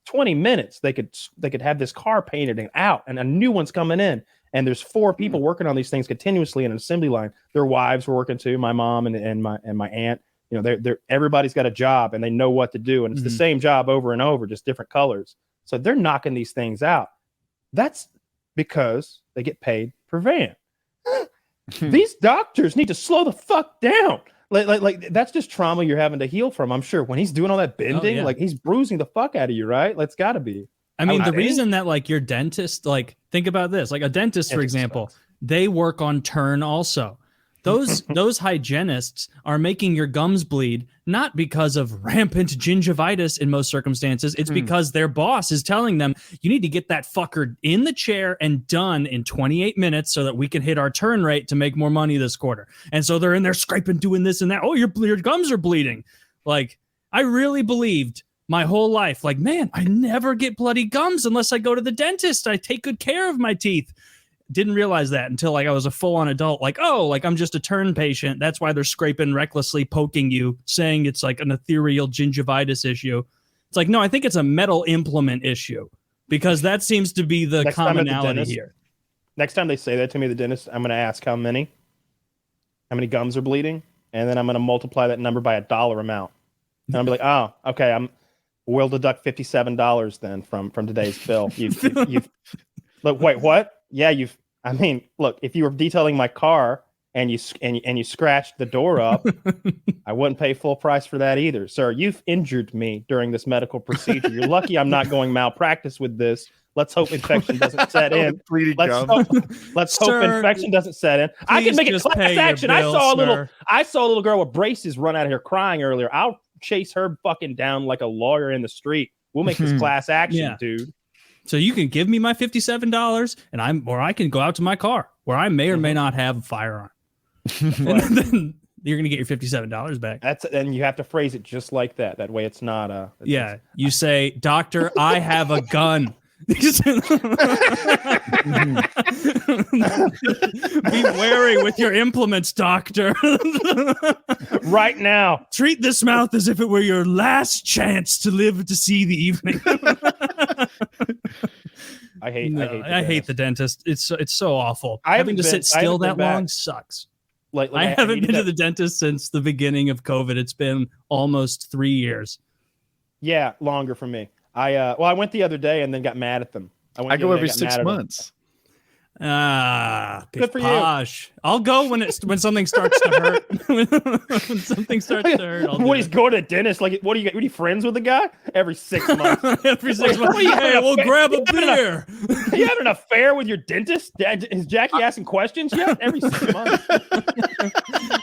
20 minutes. They could have this car painted and out, and a new one's coming in. And there's 4 people working on these things continuously in an assembly line. Their wives were working too. My mom and my aunt. You know, they're everybody's got a job and they know what to do, and it's the same job over and over, just different colors. So they're knocking these things out. That's because they get paid per van. These doctors need to slow the fuck down. Like that's just trauma you're having to heal from. I'm sure when he's doing all that bending, like he's bruising the fuck out of you, right? It's got to be. I mean, the reason that like your dentist, like think about this, like a dentist, for example, they work on turn also. Those hygienists are making your gums bleed, not because of rampant gingivitis in most circumstances. It's because their boss is telling them, you need to get that fucker in the chair and done in 28 minutes so that we can hit our turn rate to make more money this quarter. And so they're in there scraping, doing this and that. Oh, your gums are bleeding. Like, I really believed my whole life, like, man, I never get bloody gums unless I go to the dentist. I take good care of my teeth. Didn't realize that until like I was a full-on adult. Like, oh, like I'm just a turn patient. That's why they're scraping recklessly, poking you, saying it's like an ethereal gingivitis issue. It's like, no, I think it's a metal implement issue, because that seems to be the commonality here. Next time they say that to me, the dentist, I'm going to ask how many gums are bleeding, and then I'm going to multiply that number by a dollar amount. And I'll be like, oh, okay, we'll deduct $57 then from today's bill. You've look, wait, what? Yeah, look, if you were detailing my car and you scratched the door up, I wouldn't pay full price for that either. Sir, you've injured me during this medical procedure. You're lucky I'm not going malpractice with this, Let's hope infection doesn't set in. Bleeding Let's gum. hope Sir, infection doesn't set in. I can please make it just class pay your action. bill, I saw a little girl with braces run out of here crying earlier. I'll chase her fucking down like a lawyer in the street. We'll make this class action, Yeah. dude. So you can give me my $57 and I can go out to my car where I may or may not have a firearm. And then you're gonna get your $57 back. And you have to phrase it just like that. That way it's not Yeah. You say, "Doctor, I have a gun." Be wary with your implements, doctor. right now. Treat this mouth as if it were your last chance to live to see the evening. I hate the dentist. It's so awful. I Having to sit still that long sucks. Like I haven't been to the dentist since the beginning of COVID. It's been almost 3 years. Yeah, longer for me. I went the other day and then got mad at them. I go every 6 months. Good for you. Posh. I'll go when something starts to hurt. When something starts to hurt. Woody's going to the dentist. Like, what are you friends with the guy? Every 6 months. Every 6 months. Hey, we'll grab a beer. Are you having an affair with your dentist? Is Jackie asking questions yet? Every 6 months.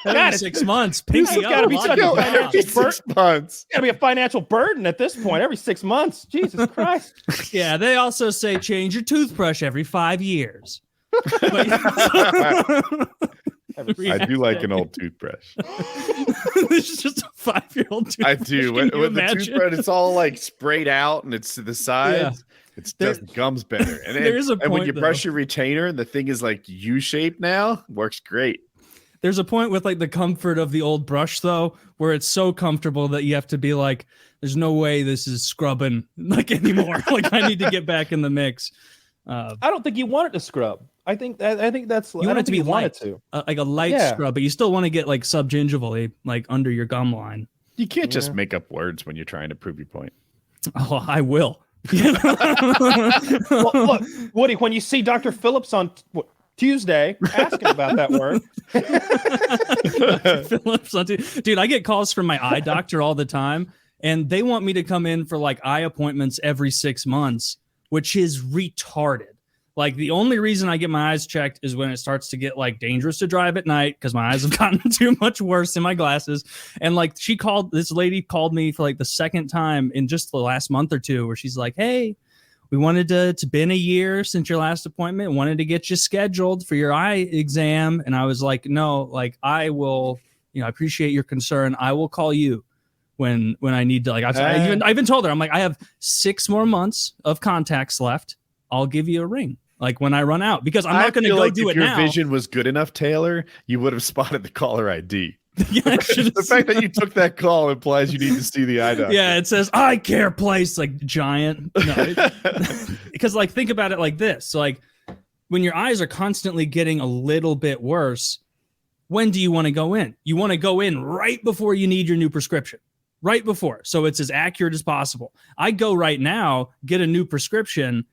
Every 6 months. Pinky This has gotta be such a Every 6 months. It's gotta be a financial burden at this point. Every 6 months. Jesus Christ. Yeah, they also say change your toothbrush every 5 years. I do like an old toothbrush. This is just a 5-year-old toothbrush. I do. When the toothbrush, it's all like sprayed out and it's to the sides. Yeah. It does gums better. And, when you brush your retainer, the thing is like U-shaped now. Works great. There's a point with like the comfort of the old brush though, where it's so comfortable that you have to be like, there's no way this is scrubbing like anymore. Like I need to get back in the mix. I don't think you want it to scrub. I think that's you want it to be light, like a light scrub, but you still want to get like subgingivally, like under your gum line. You can't just make up words when you're trying to prove your point. Oh, I will. Well, look, Woody, when you see Dr. Phillips on Tuesday, ask him about that word. Dude, I get calls from my eye doctor all the time, and they want me to come in for like eye appointments every 6 months, which is retarded. Like the only reason I get my eyes checked is when it starts to get like dangerous to drive at night because my eyes have gotten too much worse in my glasses. And like this lady called me for like the second time in just the last month or two where she's like, hey, we wanted to, it's been a year since your last appointment, wanted to get you scheduled for your eye exam. And I was like, no, like I will, I appreciate your concern. I will call you when I need to, like, I even told her, I'm like, I have 6 more months of contacts left. I'll give you a ring. Like when I run out, because I'm not going to go do it now. If your vision was good enough, Taylor, you would have spotted the caller ID. Yeah, the fact that you took that call implies you need to see the eye doctor. Yeah, it says eye care place, like giant. No, because like think about it like this. So like when your eyes are constantly getting a little bit worse, when do you want to go in? You want to go in right before you need your new prescription. Right before. So it's as accurate as possible. I go right now, get a new prescription.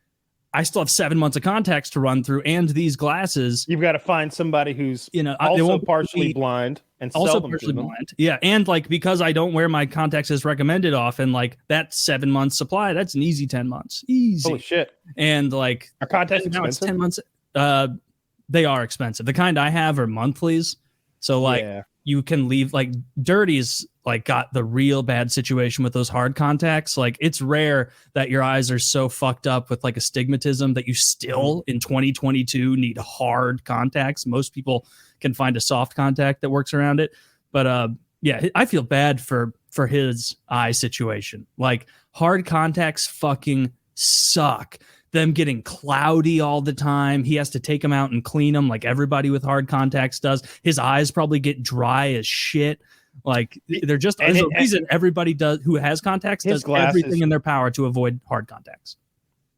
I still have 7 months of contacts to run through and these glasses. You've got to find somebody who's also partially blind and also partially blind. Yeah. And like, because I don't wear my contacts as recommended often, like that 7 months supply, that's an easy 10 months. Easy. Holy shit. And like, are contacts now expensive? It's 10 months. They are expensive. The kind I have are monthlies. So like you can leave, like Dirty's like got the real bad situation with those hard contacts. Like it's rare that your eyes are so fucked up with like astigmatism that you still in 2022 need hard contacts. Most people can find a soft contact that works around it. But yeah, I feel bad for his eye situation. Like hard contacts fucking suck. Them getting cloudy all the time. He has to take them out and clean them like everybody with hard contacts does. His eyes probably get dry as shit. Like they're just, there's a reason everybody who has contacts does everything in their power to avoid hard contacts.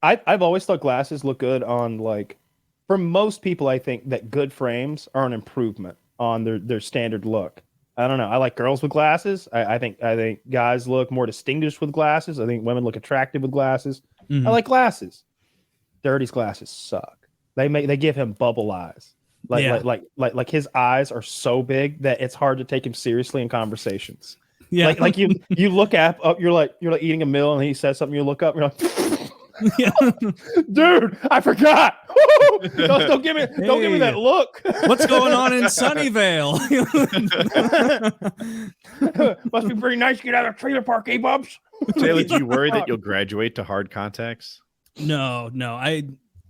I've always thought glasses look good on, like, for most people, I think that good frames are an improvement on their standard look. I don't know. I like girls with glasses. I think guys look more distinguished with glasses. I think women look attractive with glasses. Mm-hmm. I like glasses. Dirty's glasses suck. They give him bubble eyes. Like his eyes are so big that it's hard to take him seriously in conversations. Yeah, like you look up, you're like eating a meal and he says something, you look up, you're like, Yeah. Dude, I forgot. don't give me that look. What's going on in Sunnyvale? Must be pretty nice to get out of a trailer park, Bubs? Taylor, do you worry that you'll graduate to hard contacts? No,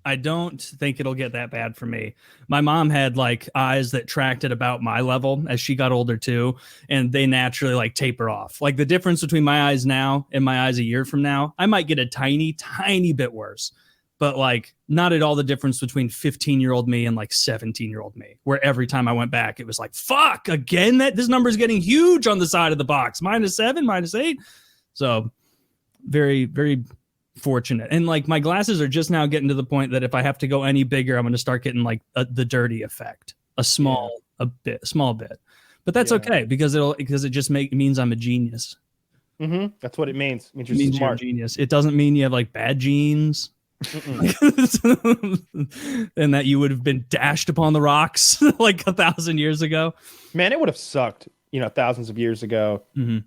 I don't think it'll get that bad for me. My mom had like eyes that tracked at about my level as she got older too, and they naturally like taper off. Like the difference between my eyes now and my eyes a year from now, I might get a tiny bit worse, but like not at all the difference between 15-year-old me and like 17-year-old me, where every time I went back, it was like, fuck, again, this number is getting huge on the side of the box, -7, -8. So very, very fortunate. And like my glasses are just now getting to the point that if I have to go any bigger, I'm going to start getting like the dirty effect, a small bit. But that's okay because it just means I'm a genius. Mm-hmm. That's what it means. It means you're You're a smart. genius. It doesn't mean you have like bad genes. And that you would have been dashed upon the rocks like 1,000 years ago. Man, it would have sucked, thousands of years ago. Mm-hmm.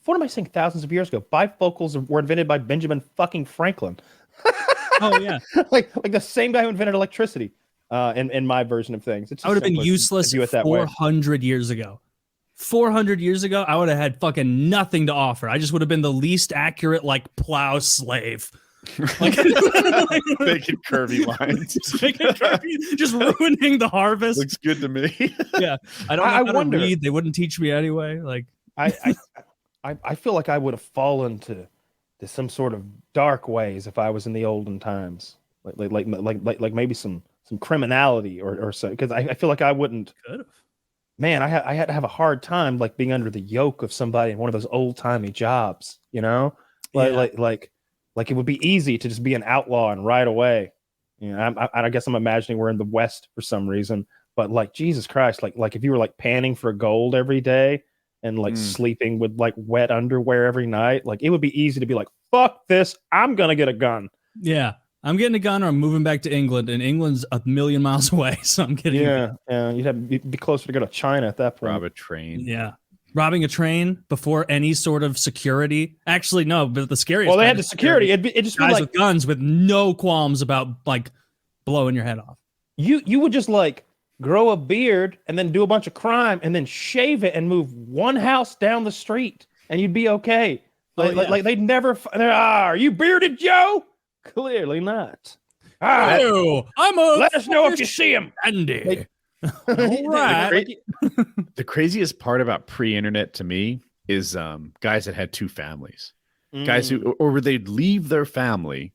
What am I saying? Thousands of years ago, bifocals were invented by Benjamin fucking Franklin. Oh yeah, like the same guy who invented electricity. In my version of things, it's I would have been useless. useless 400 years ago. 400 years ago, I would have had fucking nothing to offer. I just would have been the least accurate like plow slave. Like, making curvy lines, just ruining the harvest. Looks good to me. Yeah, I don't know how to read. They wouldn't teach me anyway. Like I feel like I would have fallen to some sort of dark ways if I was in the olden times, like maybe some criminality or so. Because I feel like I wouldn't. Man, I had to have a hard time like being under the yoke of somebody in one of those old timey jobs. Like it would be easy to just be an outlaw and right away. I guess I'm imagining we're in the West for some reason, but like Jesus Christ, like if you were like panning for gold every day. And like sleeping with like wet underwear every night, like it would be easy to be like, "Fuck this! I'm gonna get a gun." Yeah, I'm getting a gun, or I'm moving back to England, and England's 1,000,000 miles away, so I'm getting. Yeah, you'd have to be closer to go to China at that point. Rob a train. Yeah, robbing a train before any sort of security. Actually, no, but the scariest. Well, they had the security. It'd just guys be like with guns with no qualms about like blowing your head off. You would just like grow a beard and then do a bunch of crime and then shave it and move one house down the street and you'd be okay. Like they'd never. Are you bearded, Joe? Clearly not. Oh, let us know if you see him, Andy. All right. The craziest part about pre-internet to me is guys that had two families, guys who, or they'd leave their family,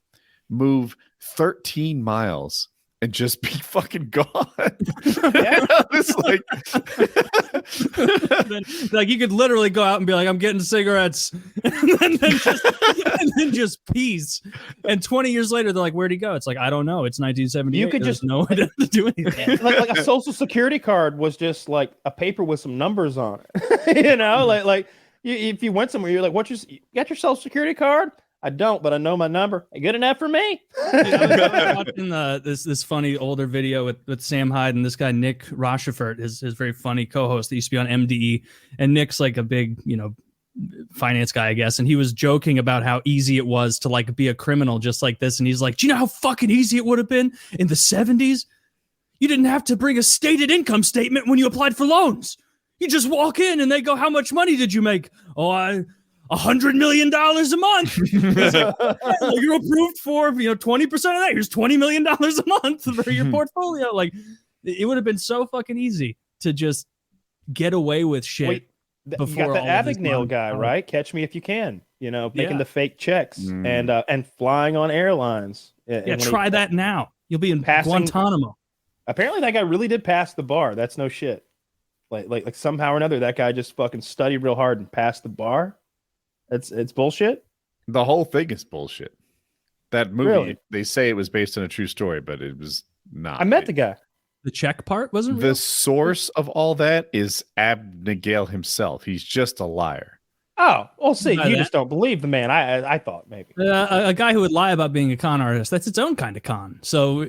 move 13 miles. And just be fucking gone. It's like you could literally go out and be like, "I'm getting cigarettes," and then just peace. And 20 years later, they're like, "Where'd he go?" It's like, I don't know. It's 1978. You could There's just no way to do anything. like a social security card was just like a paper with some numbers on it. Like if you went somewhere, you're like, you got your social security card? I don't, but I know my number. Good enough for me. I was watching this funny older video with Sam Hyde and this guy Nick Rochefort, his very funny co-host that used to be on MDE, and Nick's like a big finance guy, I guess, and he was joking about how easy it was to like be a criminal just like this, and he's like, do you know how fucking easy it would have been in the 70s? You didn't have to bring a stated income statement when you applied for loans. You just walk in and they go, how much money did you make? Oh, $100 million a month. You're approved for 20% of that. Here's $20 million a month for your portfolio. Like it would have been so fucking easy to just get away with shit. Wait, you got the Abagnale guy, right? Catch Me If You Can. Making the fake checks and flying on airlines. Yeah, try that now. You'll be in Guantanamo. Apparently, that guy really did pass the bar. That's no shit. Like somehow or another, that guy just fucking studied real hard and passed the bar. It's bullshit. The whole thing is bullshit. That movie, really? They say it was based on a true story, but it was not. I met the guy. The check part wasn't the real? source of all that is Abagnale himself. He's just a liar. Oh, well, see, you just don't believe the man. I thought maybe a guy who would lie about being a con artist. That's its own kind of con. So in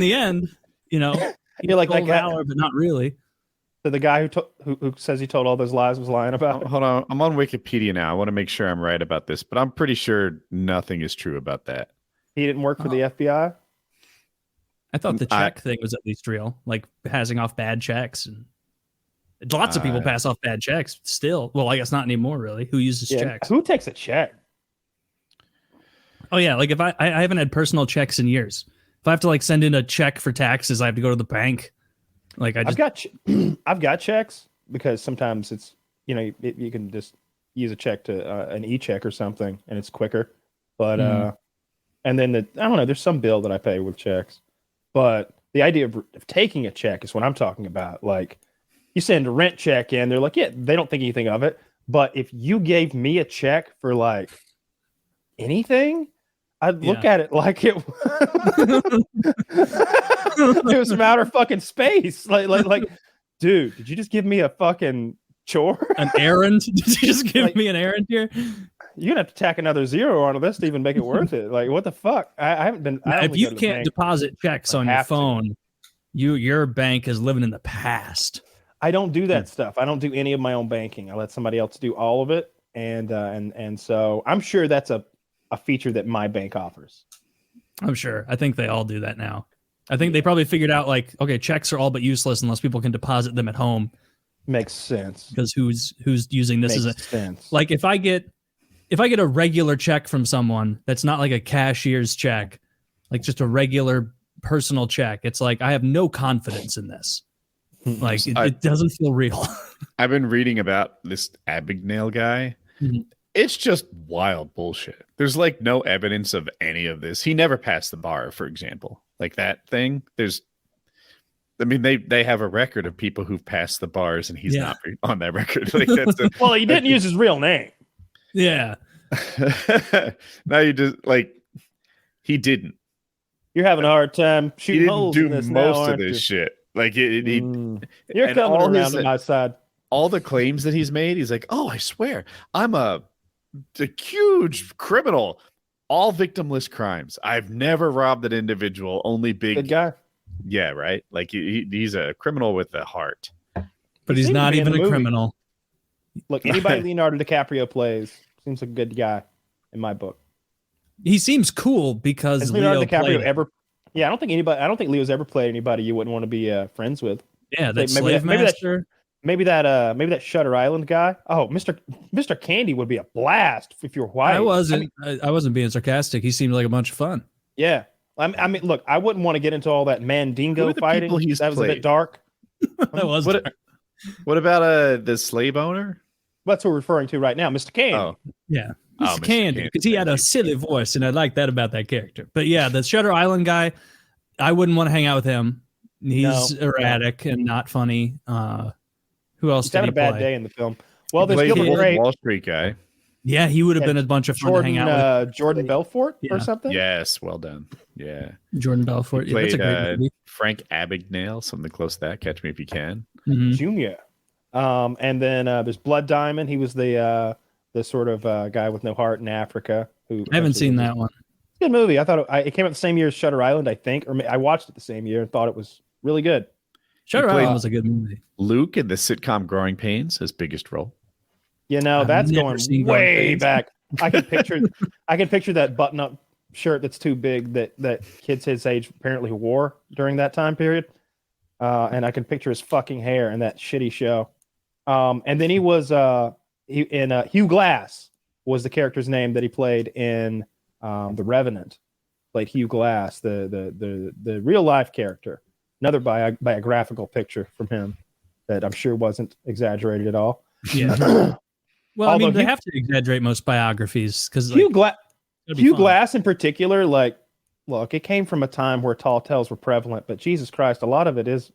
the end, you're like that guy, valor, but not really. So the guy who says he told all those lies was lying about it. Hold on, I'm on Wikipedia now. I want to make sure I'm right about this, but I'm pretty sure nothing is true about that. He didn't work for the FBI. I thought the check thing was at least real, like passing off bad checks. And lots of people pass off bad checks still. Well, I guess not anymore, really. Who uses checks? Who takes a check? Oh, yeah. Like if I haven't had personal checks in years. If I have to like send in a check for taxes, I have to go to the bank. Like I've got checks because sometimes it's, you can just use a check to an e-check or something and it's quicker. But and then I don't know, there's some bill that I pay with checks. But the idea of taking a check is what I'm talking about. Like you send a rent check in, they're like, yeah, they don't think anything of it. But if you gave me a check for like anything, I'd look at it like it was from outer fucking space. Like, dude, did you just give me a fucking chore? An errand? Did you just give me an errand here? You're gonna have to tack another zero onto this to even make it worth it. Like, what the fuck? I haven't been. If you can't deposit checks on your phone, your bank is living in the past. I don't do that stuff. I don't do any of my own banking. I let somebody else do all of it, and so I'm sure that's a feature that my bank offers. I'm sure. I think they all do that now. I think they probably figured out like, okay, checks are all but useless unless people can deposit them at home. Makes sense. Because who's using this Makes sense. Like if I get a regular check from someone that's not like a cashier's check, like just a regular personal check, it's like I have no confidence in this. Like it doesn't feel real. I've been reading about this Abagnale guy. Mm-hmm. It's just wild bullshit. There's like no evidence of any of this. He never passed the bar, for example. Like that thing. They have a record of people who've passed the bars and he's not on that record. Like well, he didn't use his real name. Yeah. Now you just like he didn't. You're having a hard time shooting holes in this now, most of this shit. Like you're coming around to my side. All the claims that he's made, he's like, "Oh, I swear, I'm a huge criminal. All victimless crimes. I've never robbed an individual. Only big good guy. Yeah, right. Like he's a criminal with a heart, but he's not even a criminal. Look, anybody Leonardo DiCaprio plays seems like a good guy in my book. He seems cool because has Leonardo DiCaprio ever? Yeah, I don't think Leo's ever played anybody you wouldn't want to be friends with. Yeah, that slave master. Maybe that Shutter Island guy. Oh, Mr. Candy would be a blast if you're white. I wasn't being sarcastic. He seemed like a bunch of fun. Yeah. I mean, look, I wouldn't want to get into all that Mandingo fighting. That was a bit dark. That was. What about the slave owner? That's what we're referring to right now, Mr. Candy. Oh, yeah. Mr. Candy, because he had a silly voice, and I like that about that character. But yeah, the Shutter Island guy, I wouldn't want to hang out with him. He's erratic and not funny. Who else? He's having a bad day in the film. Well, there's Gilbert Grape, Wall Street guy. Yeah, he would have been a bunch of fun to hang out with. Jordan Belfort or something. Yes, well done. Yeah, Jordan Belfort. He played, that's a great movie. Frank Abagnale, something close to that. Catch Me If You Can. Mm-hmm. Junior. And then there's Blood Diamond. He was the sort of guy with no heart in Africa. Who I haven't seen that one. Good movie. I thought it came out the same year as Shutter Island, I think, or I watched it the same year and thought it was really good. Shutter Island was a good movie. Luke in the sitcom Growing Pains, his biggest role. That's going way back. I can picture that button-up shirt that's too big that kids his age apparently wore during that time period. And I can picture his fucking hair in that shitty show. And then he was Hugh Glass was the character's name that he played in The Revenant. Played Hugh Glass, the real life character. Another biographical picture from him that I'm sure wasn't exaggerated at all. Yeah. Well, I mean, they have to exaggerate most biographies because Hugh Glass in particular, like, look, it came from a time where tall tales were prevalent, but Jesus Christ, a lot of it is,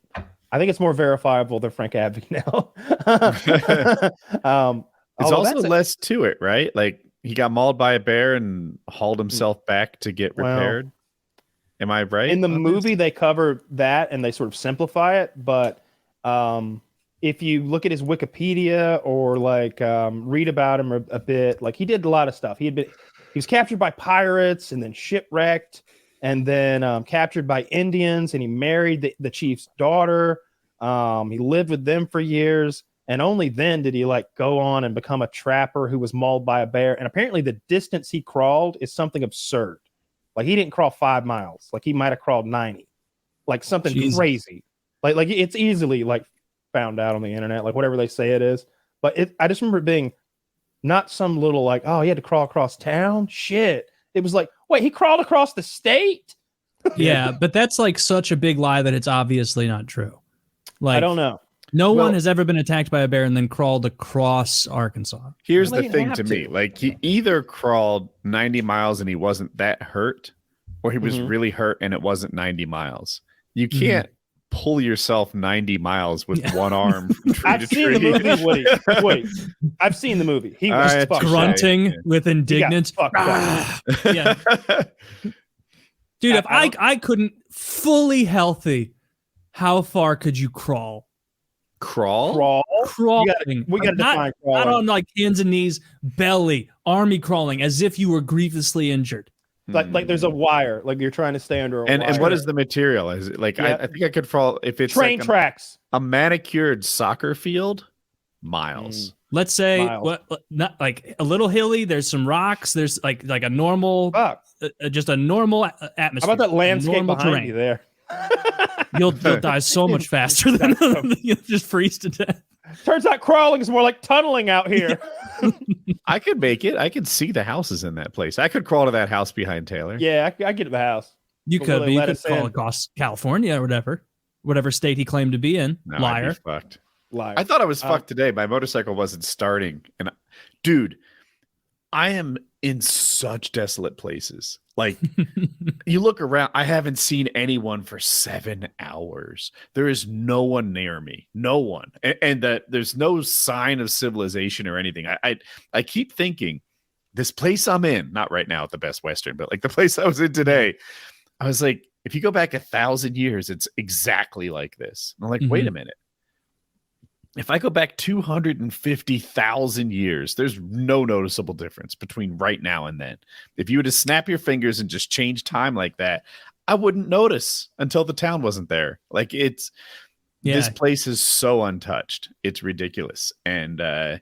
I think it's more verifiable than Frank Abagnale. There's also less to it, right? Like he got mauled by a bear and hauled himself back to get repaired. Am I right? In the movie, they cover that and they sort of simplify it. But if you look at his Wikipedia or like read about him a bit, like he did a lot of stuff. He was captured by pirates and then shipwrecked and then captured by Indians, and he married the chief's daughter. He lived with them for years, and only then did he like go on and become a trapper who was mauled by a bear. And apparently, the distance he crawled is something absurd. Like he didn't crawl 5 miles. Like he might have crawled 90. Like something crazy. Like it's easily like found out on the internet, like whatever they say it is. But I just remember it being not some little like, oh, he had to crawl across town. Shit. It was like, wait, he crawled across the state? Yeah, but that's like such a big lie that it's obviously not true. Like I don't know. No one has ever been attacked by a bear and then crawled across Arkansas. Here's the thing to me. Like he either crawled 90 miles and he wasn't that hurt, or he was really hurt and it wasn't 90 miles. You can't pull yourself 90 miles with one arm from tree I've to seen tree. the movie, Woody. Wait, I've seen the movie. He was grunting with indignance. Yeah. Dude, if I couldn't fully healthy, how far could you crawl? Crawling. We got to define crawling. Not on like hands and knees, belly, army crawling, as if you were grievously injured. Like there's a wire, like you're trying to stay under a wire. And what is the material? Is it like I think I could fall if it's train like tracks, a manicured soccer field, miles. Let's say not like a little hilly. There's some rocks. There's like a normal, just a normal atmosphere. How about that landscape behind terrain. you there? You'll die so much faster than you'll just freeze to death. Turns out crawling is more like tunneling out here. I could make it. I could see the houses in that place. I could crawl to that house behind Taylor. Yeah, I get to the house. You could crawl across California or whatever state he claimed to be in. No, Liar. I'd be fucked. Liar. I thought I was fucked today. My motorcycle wasn't starting, and dude, I am in such desolate places. Like you look around, I haven't seen anyone for 7 hours. There is no one near me, no one, and that there's no sign of civilization or anything. I keep thinking this place I'm in, not right now at the Best Western, but like the place I was in today, I was like, if you go back 1,000 years, it's exactly like this. And I'm like, wait a minute. If I go back 250,000 years, there's no noticeable difference between right now and then. If you were to snap your fingers and just change time like that, I wouldn't notice until the town wasn't there. Like this place is so untouched. It's ridiculous. And I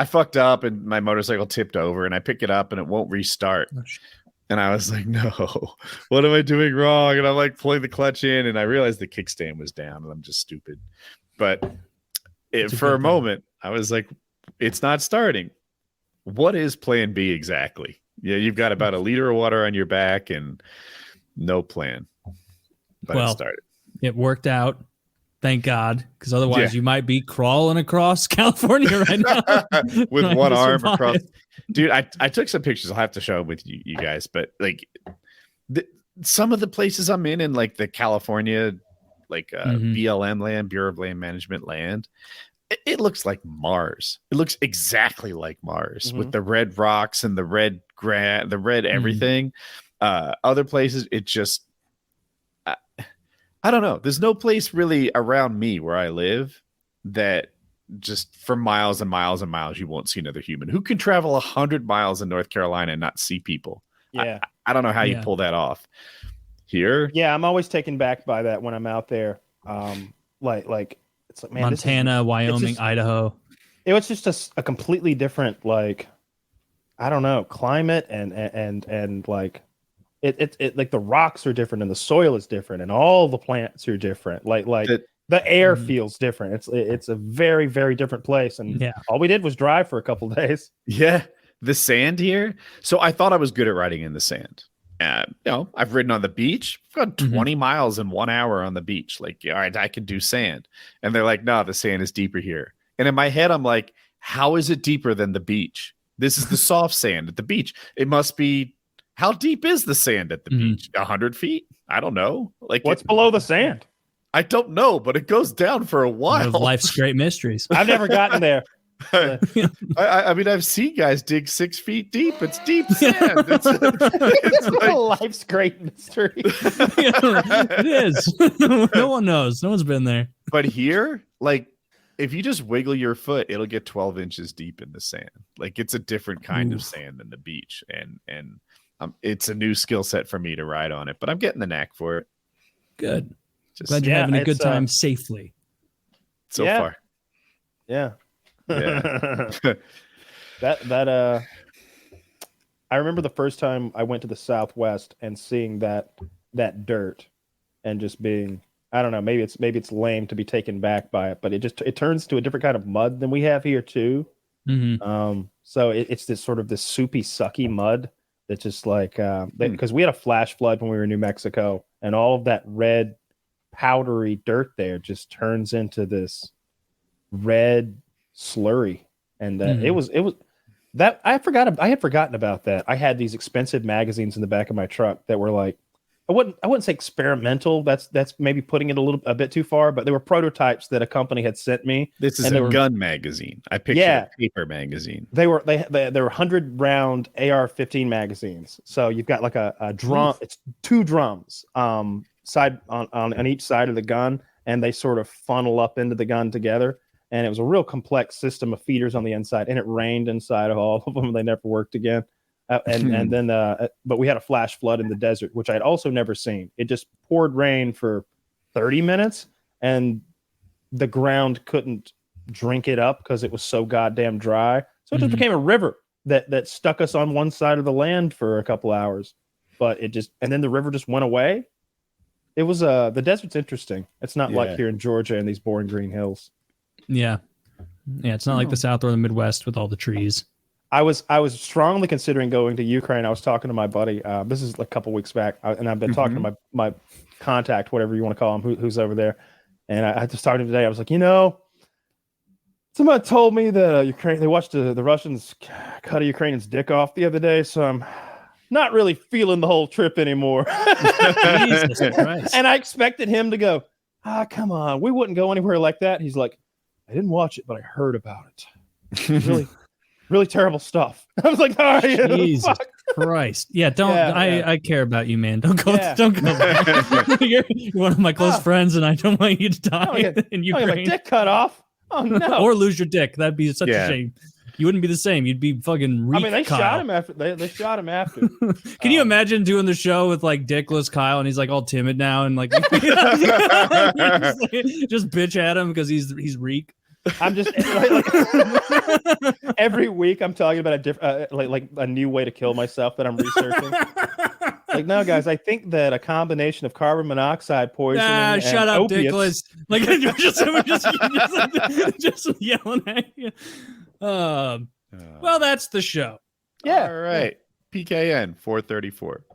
fucked up and my motorcycle tipped over and I pick it up and it won't restart. And I was like, no, what am I doing wrong? And I'm like pulling the clutch in and I realized the kickstand was down and I'm just stupid. But for a moment, I was like, it's not starting. What is plan B exactly? Yeah, you've got about a liter of water on your back and no plan. But it started. It worked out. Thank God. Because otherwise you might be crawling across California right now. With one arm across. Dude, I took some pictures. I'll have to show them with you guys. But like some of the places I'm in like the California BLM land, Bureau of Land Management land. It looks like Mars. It looks exactly like Mars with the red rocks and the red the red everything. Other places, it just, I don't know. There's no place really around me where I live that just for miles and miles and miles, you won't see another human. Who can travel 100 miles in North Carolina and not see people? Yeah. I don't know how you pull that off. Here, I'm always taken back by that when I'm out there. Like it's like, man, Montana, Wyoming, Idaho. It was just a completely different, like, I don't know, climate and like it like the rocks are different and the soil is different and all the plants are different. Like the air feels different. It's a very, very different place. And all we did was drive for a couple of days. Yeah, the sand here. So I thought I was good at riding in the sand. I've ridden on the beach. I've gone 20 miles in 1 hour on the beach. Like, all right, I can do sand. And they're like, no, the sand is deeper here. And in my head, I'm like, how is it deeper than the beach? This is the soft sand at the beach. It must be, how deep is the sand at the beach? 100 feet? I don't know. Like, what's below the sand? I don't know, but it goes down for a while. One of life's great mysteries. I've never gotten there. I mean, I've seen guys dig 6 feet deep. It's deep sand. It's like, life's great mystery. It is. No one knows. No one's been there. But here, like, if you just wiggle your foot, it'll get 12 inches deep in the sand. Like, it's a different kind of sand than the beach, and it's a new skill set for me to ride on it. But I'm getting the knack for it. Good. Glad you're having a good time safely. so Yeah. far. Yeah. Yeah. that I remember the first time I went to the Southwest and seeing that dirt and just being, I don't know, maybe it's lame to be taken back by it, but it turns to a different kind of mud than we have here too. So it's this sort of this soupy, sucky mud that just like because we had a flash flood when we were in New Mexico, and all of that red powdery dirt there just turns into this red slurry, and it was that I had forgotten about that. I had these expensive magazines in the back of my truck that were like, I wouldn't say experimental. That's maybe putting it a bit too far, but they were prototypes that a company had sent me. This is a gun magazine. I pictured a paper magazine. They were 100-round AR-15 magazines. So you've got like a drum. It's 2 drums side on each side of the gun, and they sort of funnel up into the gun together. And it was a real complex system of feeders on the inside, and it rained inside of all of them. They never worked again. And then, but we had a flash flood in the desert, which I'd also never seen. It just poured rain for 30 minutes, and the ground couldn't drink it up because it was so goddamn dry. So it just became a river that stuck us on one side of the land for a couple hours. But and then the river just went away. It was the desert's interesting. It's not like here in Georgia and these boring green hills. Yeah. It's not like the South or the Midwest with all the trees. I was strongly considering going to Ukraine. I was talking to my buddy. This is a couple weeks back, and I've been talking to my contact, whatever you want to call him, who's over there. And I just talked to him today. I was like, somebody told me that they watched the Russians cut a Ukrainian's dick off the other day, so I'm not really feeling the whole trip anymore. Jesus Christ. And I expected him to go, come on, we wouldn't go anywhere like that. He's like, I didn't watch it, but I heard about it. Really terrible stuff. I was like, all right, Jesus fuck. Christ. Yeah, I care about you, man. Don't go. You're one of my close friends, and I don't want you to die in Ukraine. My dick cut off. Oh no. Or lose your dick. That'd be such a shame. You wouldn't be the same. You'd be fucking reek. They Kyle. shot him after. They shot him after. Can you imagine doing the show with like dickless Kyle, and he's like all timid now, and like just bitch at him because he's reek. I'm just every week I'm talking about a different like a new way to kill myself that I'm researching. Like, no, guys, I think that a combination of carbon monoxide poisoning and shut up, opiates. dickless. Like just yelling at you. Well, that's the show. Yeah. All right. PKN 434.